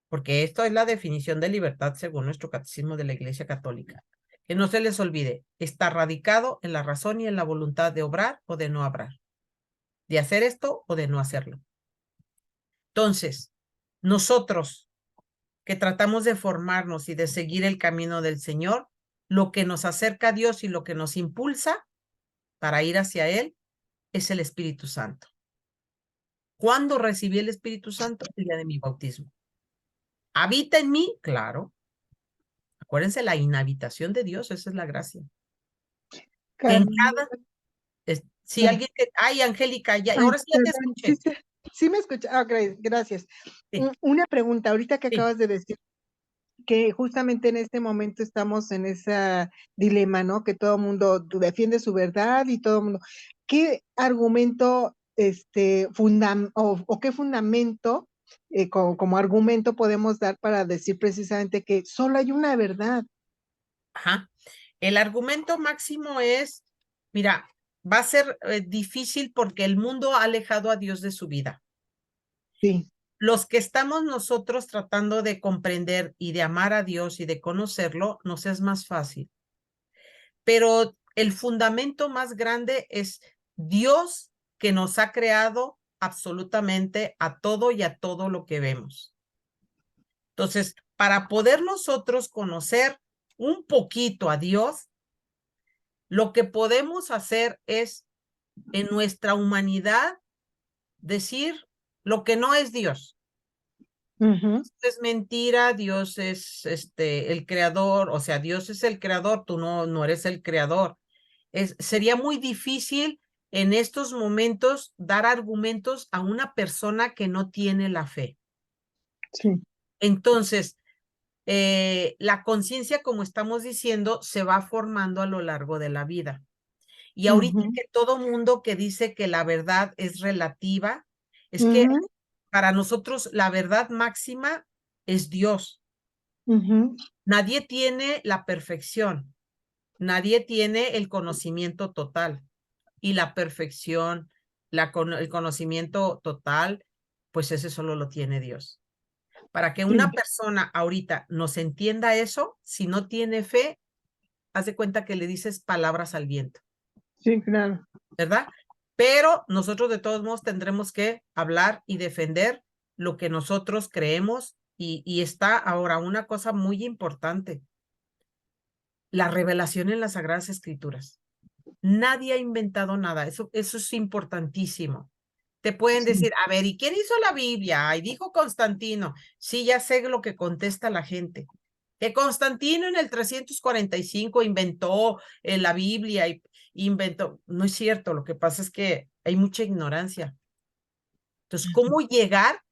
Porque esto es la definición de libertad según nuestro catecismo de la Iglesia Católica. Que no se les olvide, está radicado en la razón y en la voluntad de obrar o de no obrar, de hacer esto o de no hacerlo. Entonces, nosotros que tratamos de formarnos y de seguir el camino del Señor, lo que nos acerca a Dios y lo que nos impulsa para ir hacia Él es el Espíritu Santo. ¿Cuándo recibí el Espíritu Santo? El día de mi bautismo. ¿Habita en mí? Claro. Acuérdense, la inhabitación de Dios, esa es la gracia. En cada... si alguien... Ay, Angélica, ya, ahora sí ya te escuché. Sí me escucha. Gracias. Sí. Una pregunta, ahorita que Sí. acabas de decir que justamente en este momento estamos en ese dilema, ¿no? Que todo el mundo defiende su verdad y todo el mundo. ¿Qué argumento, o qué fundamento como argumento podemos dar para decir precisamente que solo hay una verdad? Ajá. El argumento máximo es, mira, va a ser difícil porque el mundo ha alejado a Dios de su vida. Sí. Los que estamos nosotros tratando de comprender y de amar a Dios y de conocerlo, nos es más fácil. Pero el fundamento más grande es Dios, que nos ha creado absolutamente a todo y a todo lo que vemos. Entonces, para poder nosotros conocer un poquito a Dios, lo que podemos hacer es, en nuestra humanidad, decir lo que no es Dios. Dios es mentira, Dios es el creador, o sea, Dios es el creador, tú no eres el creador. Sería muy difícil en estos momentos dar argumentos a una persona que no tiene la fe. Sí. Entonces, la conciencia, como estamos diciendo, se va formando a lo largo de la vida. Y ahorita que todo mundo que dice que la verdad es relativa, es que para nosotros la verdad máxima es Dios. Nadie tiene la perfección, nadie tiene el conocimiento total. Y la perfección, el conocimiento total, pues ese solo lo tiene Dios. Para que una persona ahorita nos entienda eso, si no tiene fe, haz de cuenta que le dices palabras al viento, Sí, claro. ¿verdad? Pero nosotros de todos modos tendremos que hablar y defender lo que nosotros creemos y está ahora una cosa muy importante, la revelación en las Sagradas Escrituras. Nadie ha inventado nada, eso es importantísimo. Te pueden Sí. decir, a ver, ¿y quién hizo la Biblia? Ay, dijo Constantino. Sí, ya sé lo que contesta la gente. Que Constantino en el 345 inventó la Biblia y inventó. No es cierto, lo que pasa es que hay mucha ignorancia. Entonces, ¿cómo llegar?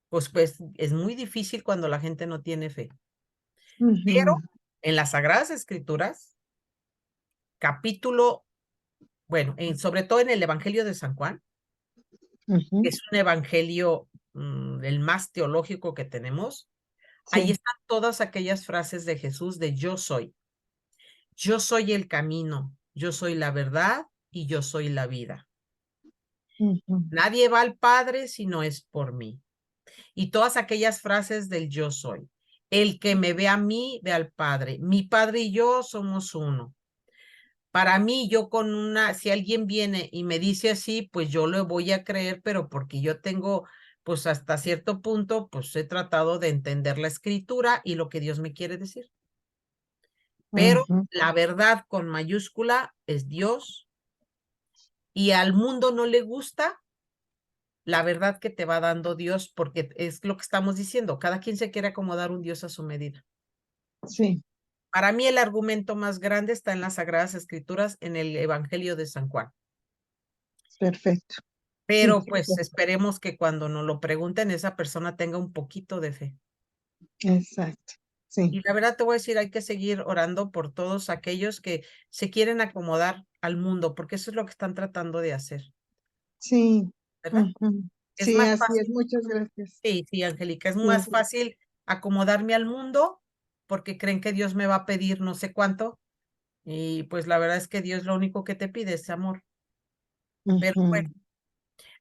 Pues es muy difícil cuando la gente no tiene fe. Pero Ujú. en las Sagradas Escrituras, capítulo, bueno, sobre todo en el Evangelio de San Juan, Ujú. que es un evangelio el más teológico que tenemos, ahí Sí. están todas aquellas frases de Jesús de yo soy el camino, yo soy la verdad y yo soy la vida. Ujú. Nadie va al Padre si no es por mí. Y todas aquellas frases del yo soy. El que me ve a mí, ve al Padre. Mi Padre y yo somos uno. Para mí, yo si alguien viene y me dice así, pues yo le voy a creer, pero porque yo tengo, pues hasta cierto punto, pues he tratado de entender la escritura y lo que Dios me quiere decir. Pero Ujú. la verdad con mayúscula es Dios y al mundo no le gusta la verdad que te va dando Dios, porque es lo que estamos diciendo, cada quien se quiere acomodar un Dios a su medida. Sí, Para mí el argumento más grande está en las Sagradas Escrituras, en el Evangelio de San Juan. perfecto. Sí, Pero pues esperemos que cuando nos lo pregunten esa persona tenga un poquito de fe. exacto. Sí, Y la verdad te voy a decir, hay que seguir orando por todos aquellos que se quieren acomodar al mundo, porque eso es lo que están tratando de hacer, sí. ¿verdad? Ujú. Es Sí, más así es. fácil, Muchas gracias. sí, Angélica, es Sí, más fácil acomodarme al mundo porque creen que Dios me va a pedir no sé cuánto, y pues la verdad es que Dios lo único que te pide es amor. Pero bueno, ujú.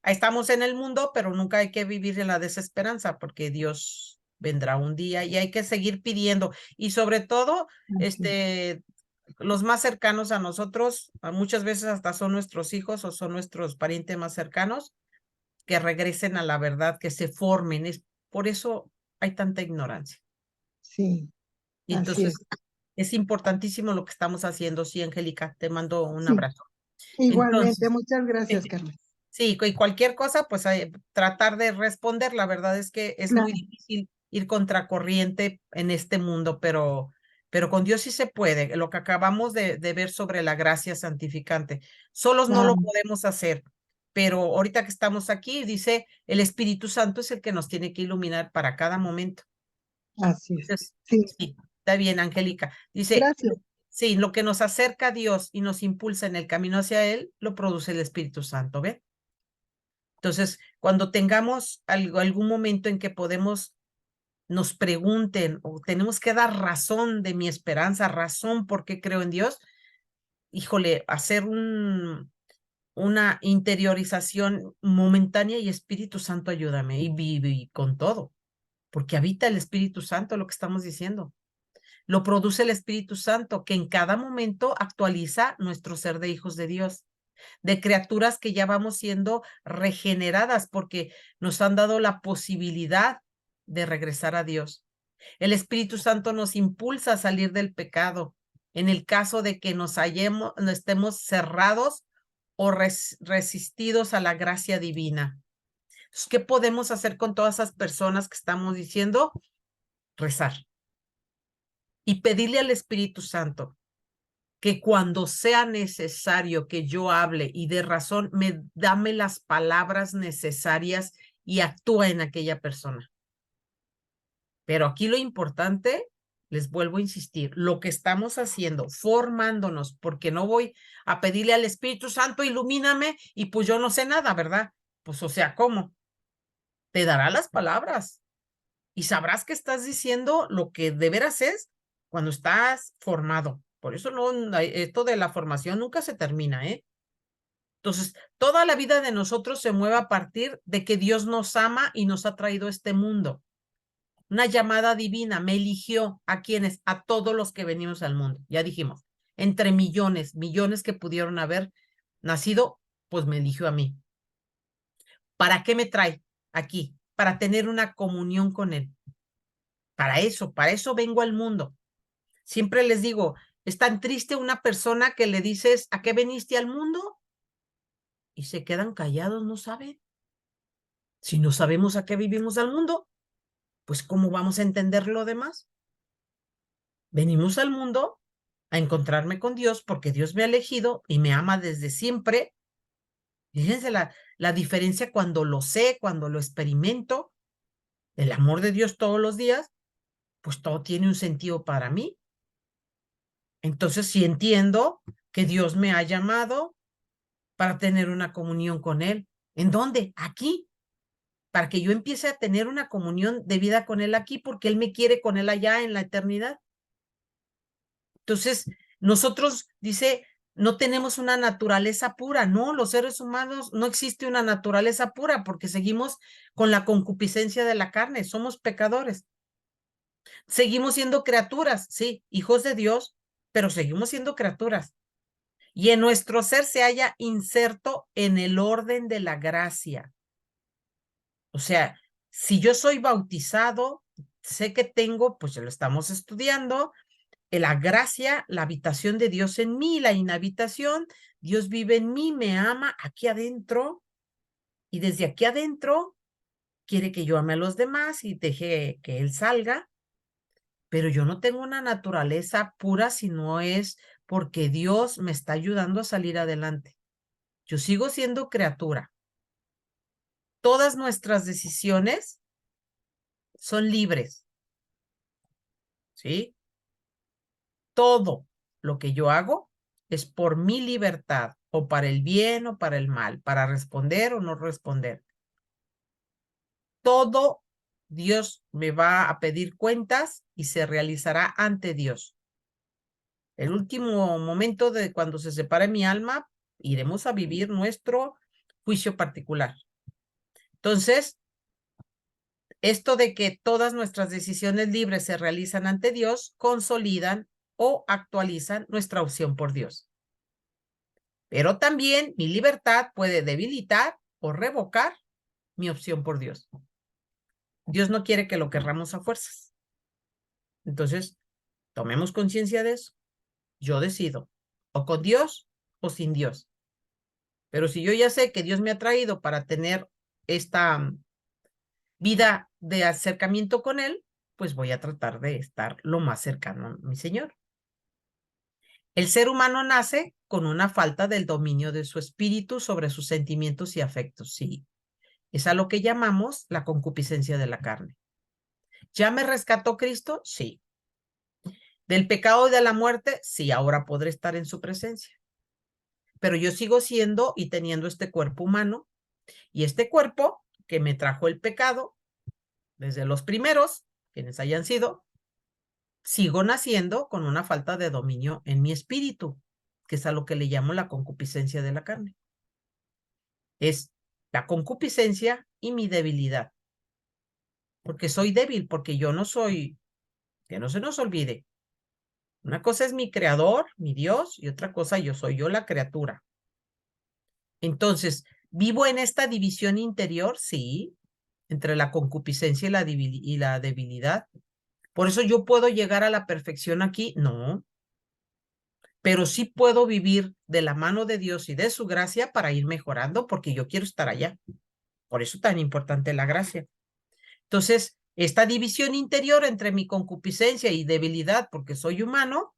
ahí estamos en el mundo, pero nunca hay que vivir en la desesperanza porque Dios vendrá un día y hay que seguir pidiendo. Y sobre todo, Así es. los más cercanos a nosotros, muchas veces hasta son nuestros hijos o son nuestros parientes más cercanos, que regresen a la verdad, que se formen. Por eso hay tanta ignorancia. Sí, Y así entonces es. es importantísimo lo que estamos haciendo. Sí, Angélica, te mando un Sí, abrazo. igualmente. Entonces, Muchas gracias, Carmen. sí, y cualquier cosa, pues tratar de responder. La verdad es que es muy Claro, difícil ir contracorriente en este mundo, pero con Dios sí se puede. Lo que acabamos de ver sobre la gracia santificante. Solos no lo claro. podemos hacer, pero ahorita que estamos aquí, dice, el Espíritu Santo es el que nos tiene que iluminar para cada momento. Así es. Entonces, Sí, sí, está bien, Angélica. Dice, gracias. sí, lo que nos acerca a Dios y nos impulsa en el camino hacia Él, lo produce el Espíritu Santo, ¿ve? Entonces, cuando tengamos algún momento en que nos pregunten o tenemos que dar razón de mi esperanza, razón por qué creo en Dios, híjole, hacer una interiorización momentánea y Espíritu Santo ayúdame y con todo, porque habita el Espíritu Santo, lo que estamos diciendo. Lo produce el Espíritu Santo, que en cada momento actualiza nuestro ser de hijos de Dios, de criaturas que ya vamos siendo regeneradas porque nos han dado la posibilidad de regresar a Dios. El Espíritu Santo nos impulsa a salir del pecado en el caso de que nos estemos cerrados o resistidos a la gracia divina. Entonces, ¿qué podemos hacer con todas esas personas que estamos diciendo? Rezar y pedirle al Espíritu Santo que cuando sea necesario que yo hable y dé razón, dame las palabras necesarias y actúa en aquella persona. Pero aquí lo importante, les vuelvo a insistir, lo que estamos haciendo, formándonos, porque no voy a pedirle al Espíritu Santo, ilumíname, y pues yo no sé nada, ¿verdad? Pues o sea, ¿cómo? Te dará las palabras y sabrás que estás diciendo lo que de veras es cuando estás formado. Por eso esto de la formación nunca se termina, ¿eh? Entonces, toda la vida de nosotros se mueve a partir de que Dios nos ama y nos ha traído a este mundo. una llamada divina, me eligió. ¿A quiénes? A todos los que venimos al mundo. Ya dijimos, entre millones, millones que pudieron haber nacido, pues me eligió a mí. ¿Para qué me trae aquí? Para tener una comunión con Él. Para eso vengo al mundo. Siempre les digo, es tan triste una persona que le dices, ¿a qué veniste al mundo? Y se quedan callados, no saben. Si no sabemos a qué vivimos al mundo, pues ¿cómo vamos a entender lo demás? Venimos al mundo a encontrarme con Dios porque Dios me ha elegido y me ama desde siempre. Fíjense la diferencia cuando lo sé, cuando lo experimento, el amor de Dios todos los días, pues todo tiene un sentido para mí. Entonces, si entiendo que Dios me ha llamado para tener una comunión con Él, ¿en dónde? Aquí, para que yo empiece a tener una comunión de vida con Él aquí, porque Él me quiere con Él allá en la eternidad. Entonces, nosotros, dice, no tenemos una naturaleza pura, no, los seres humanos no existe una naturaleza pura porque seguimos con la concupiscencia de la carne, somos pecadores. Seguimos siendo criaturas, sí, hijos de Dios, pero seguimos siendo criaturas. Y en nuestro ser se halla inserto en el orden de la gracia. O sea, si yo soy bautizado, sé que tengo, pues ya lo estamos estudiando, la gracia, la habitación de Dios en mí, la inhabitación, Dios vive en mí, me ama aquí adentro, y desde aquí adentro quiere que yo ame a los demás y deje que Él salga, pero yo no tengo una naturaleza pura si no es porque Dios me está ayudando a salir adelante. Yo sigo siendo criatura. Todas nuestras decisiones son libres, ¿sí? Todo lo que yo hago es por mi libertad, o para el bien o para el mal, para responder o no responder. Todo Dios me va a pedir cuentas y se realizará ante Dios. El último momento de cuando se separe mi alma, iremos a vivir nuestro juicio particular. Entonces, esto de que todas nuestras decisiones libres se realizan ante Dios, consolidan o actualizan nuestra opción por Dios. Pero también mi libertad puede debilitar o revocar mi opción por Dios. Dios no quiere que lo querramos a fuerzas. Entonces, tomemos conciencia de eso. Yo decido, o con Dios o sin Dios. Pero si yo ya sé que Dios me ha traído para tener esta vida de acercamiento con Él, pues voy a tratar de estar lo más cercano a mi Señor. El ser humano nace con una falta del dominio de su espíritu sobre sus sentimientos y afectos, sí. Es a lo que llamamos la concupiscencia de la carne. ¿Ya me rescató Cristo? Sí. ¿Del pecado y de la muerte? Sí, ahora podré estar en su presencia. Pero yo sigo siendo y teniendo este cuerpo humano, y este cuerpo que me trajo el pecado, desde los primeros, quienes hayan sido, sigo naciendo con una falta de dominio en mi espíritu, que es a lo que le llamo la concupiscencia de la carne. Es la concupiscencia y mi debilidad. Porque soy débil, porque yo no soy, que no se nos olvide. Una cosa es mi creador, mi Dios, y otra cosa yo soy yo la criatura. Entonces, ¿vivo en esta división interior? Sí, entre la concupiscencia y la debilidad. Por eso yo puedo llegar a la perfección aquí, no. Pero sí puedo vivir de la mano de Dios y de su gracia para ir mejorando, porque yo quiero estar allá. Por eso tan importante la gracia. Entonces, esta división interior entre mi concupiscencia y debilidad, porque soy humano,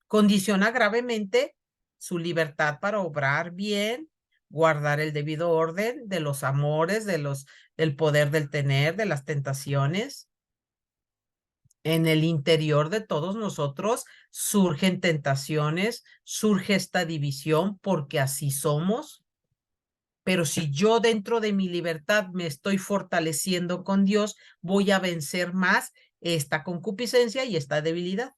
condiciona gravemente su libertad para obrar bien, guardar el debido orden de los amores, del poder del tener, de las tentaciones. En el interior de todos nosotros surgen tentaciones, surge esta división porque así somos. Pero si yo dentro de mi libertad me estoy fortaleciendo con Dios, voy a vencer más esta concupiscencia y esta debilidad.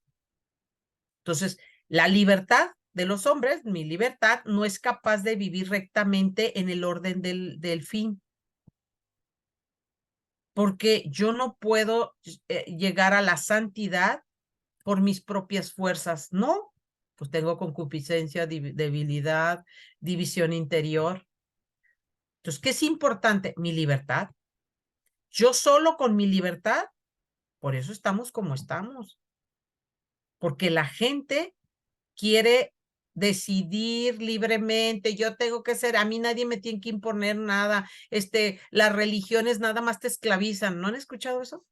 Entonces, la libertad de los hombres, mi libertad, no es capaz de vivir rectamente en el orden del fin. porque yo no puedo llegar a la santidad por mis propias fuerzas, no, pues tengo concupiscencia, debilidad, división interior. Entonces, ¿qué es importante? Mi libertad. Yo solo con mi libertad, por eso estamos como estamos, porque la gente quiere decidir libremente, yo tengo que ser, a mí nadie me tiene que imponer nada, las religiones nada más te esclavizan, ¿no han escuchado eso?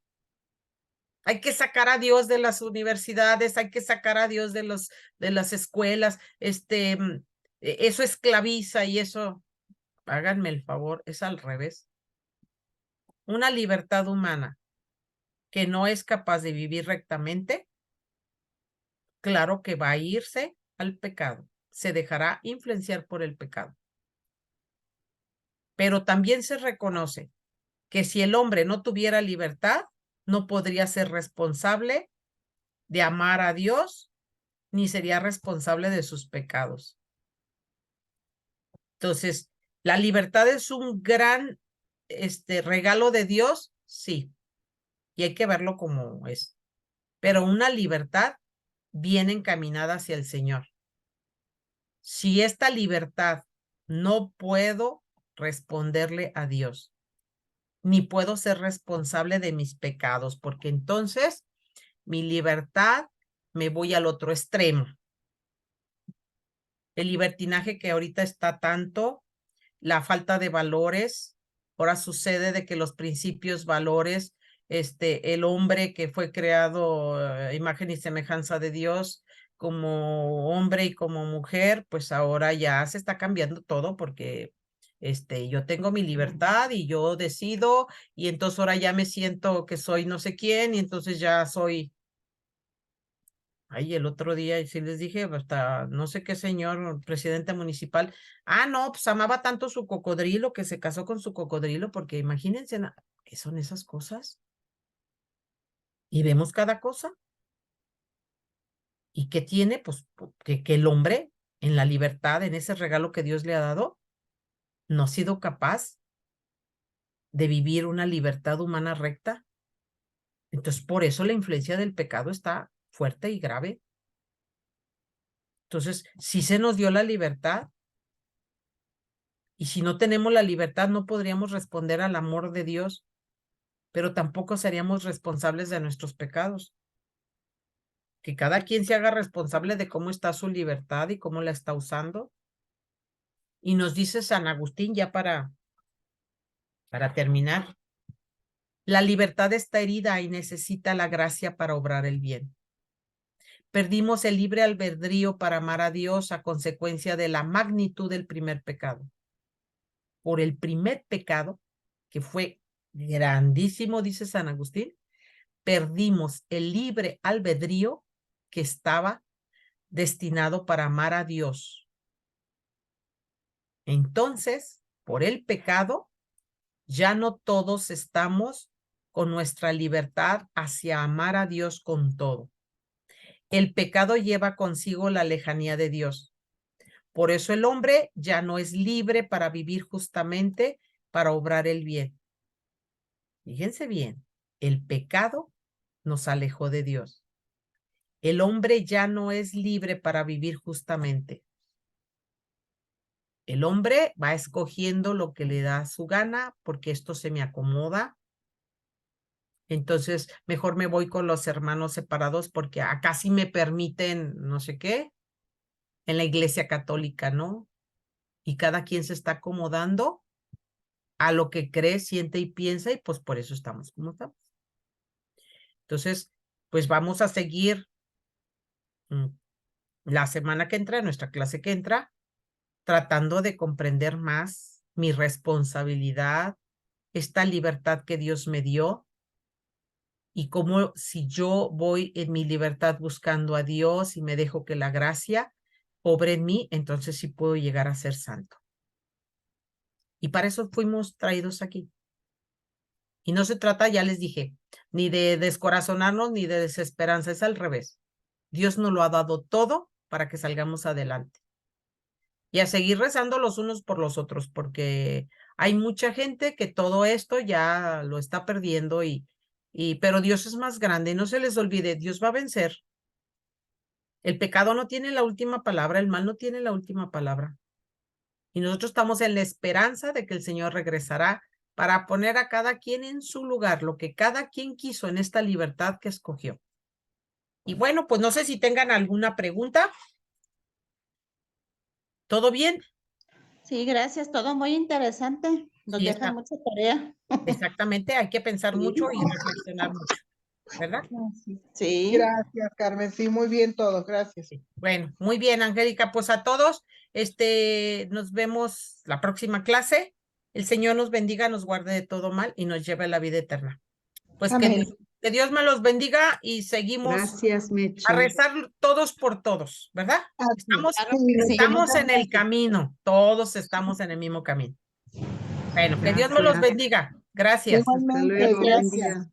Hay que sacar a Dios de las universidades, hay que sacar a Dios de las escuelas, eso esclaviza y eso, háganme el favor, es al revés. Una libertad humana que no es capaz de vivir rectamente, claro que va a irse al pecado, se dejará influenciar por el pecado. Pero también se reconoce que si el hombre no tuviera libertad, no podría ser responsable de amar a Dios, ni sería responsable de sus pecados. Entonces, ¿la libertad es un gran regalo de Dios? Sí, y hay que verlo como es. Pero una libertad bien encaminada hacia el Señor. Si esta libertad no puedo responderle a Dios, ni puedo ser responsable de mis pecados, porque entonces mi libertad me voy al otro extremo. El libertinaje que ahorita está tanto, la falta de valores, ahora sucede de que los principios, valores, el hombre que fue creado imagen y semejanza de Dios, como hombre y como mujer, pues ahora ya se está cambiando todo porque yo tengo mi libertad y yo decido y entonces ahora ya me siento que soy no sé quién y entonces ya soy. Ay, el otro día sí les dije, hasta no sé qué señor, presidente municipal, no, pues amaba tanto su cocodrilo que se casó con su cocodrilo, porque imagínense, ¿qué son esas cosas? Y vemos cada cosa. ¿Y qué tiene? Pues que el hombre, en la libertad, en ese regalo que Dios le ha dado, no ha sido capaz de vivir una libertad humana recta. Entonces, por eso la influencia del pecado está fuerte y grave. Entonces, si se nos dio la libertad, y si no tenemos la libertad, no podríamos responder al amor de Dios, pero tampoco seríamos responsables de nuestros pecados. Que cada quien se haga responsable de cómo está su libertad y cómo la está usando. Y nos dice San Agustín, ya para terminar, la libertad está herida y necesita la gracia para obrar el bien. Perdimos el libre albedrío para amar a Dios a consecuencia de la magnitud del primer pecado. Por el primer pecado, que fue grandísimo, dice San Agustín, perdimos el libre albedrío que estaba destinado para amar a Dios. Entonces, por el pecado, ya no todos estamos con nuestra libertad hacia amar a Dios con todo. El pecado lleva consigo la lejanía de Dios. Por eso el hombre ya no es libre para vivir justamente, para obrar el bien. Fíjense bien, el pecado nos alejó de Dios. El hombre ya no es libre para vivir justamente. El hombre va escogiendo lo que le da su gana porque esto se me acomoda. Entonces, mejor me voy con los hermanos separados porque acá sí me permiten no sé qué. En la iglesia católica, ¿no? Y cada quien se está acomodando a lo que cree, siente y piensa y pues por eso estamos como estamos. Entonces, pues vamos a seguir la semana que entra, nuestra clase que entra, tratando de comprender más mi responsabilidad, esta libertad que Dios me dio y cómo si yo voy en mi libertad buscando a Dios y me dejo que la gracia obre en mí, entonces sí puedo llegar a ser santo. Y para eso fuimos traídos aquí. Y no se trata, ya les dije, ni de descorazonarnos ni de desesperanza, es al revés. Dios nos lo ha dado todo para que salgamos adelante. Y a seguir rezando los unos por los otros, porque Hay mucha gente que todo esto ya lo está perdiendo pero Dios es más grande. No se les olvide, Dios va a vencer. El pecado no tiene la última palabra, el mal no tiene la última palabra. Y nosotros estamos en la esperanza de que el Señor regresará para poner a cada quien en su lugar, lo que cada quien quiso en esta libertad que escogió. Y bueno, pues no sé si tengan alguna pregunta. ¿Todo bien? Sí, gracias. Todo muy interesante. Nos Sí, dejan está. mucha tarea. Exactamente, hay que pensar Sí. mucho y reflexionar mucho, ¿verdad? Sí. Gracias, Carmen. Sí, muy bien todo. Gracias. Sí. Bueno, muy bien, Angélica, pues a todos, nos vemos la próxima clase. El Señor nos bendiga, nos guarde de todo mal y nos lleve a la vida eterna. Pues Amén. que Dios me los bendiga y seguimos Gracias, a Meche. rezar todos por todos, ¿verdad? Así es. Estamos, Claro que sí. estamos Muchas en el gracias. camino, todos estamos en el mismo camino. Bueno, que Dios me los Gracias. bendiga. Gracias. Hasta Igualmente, luego. Buen gracias. día.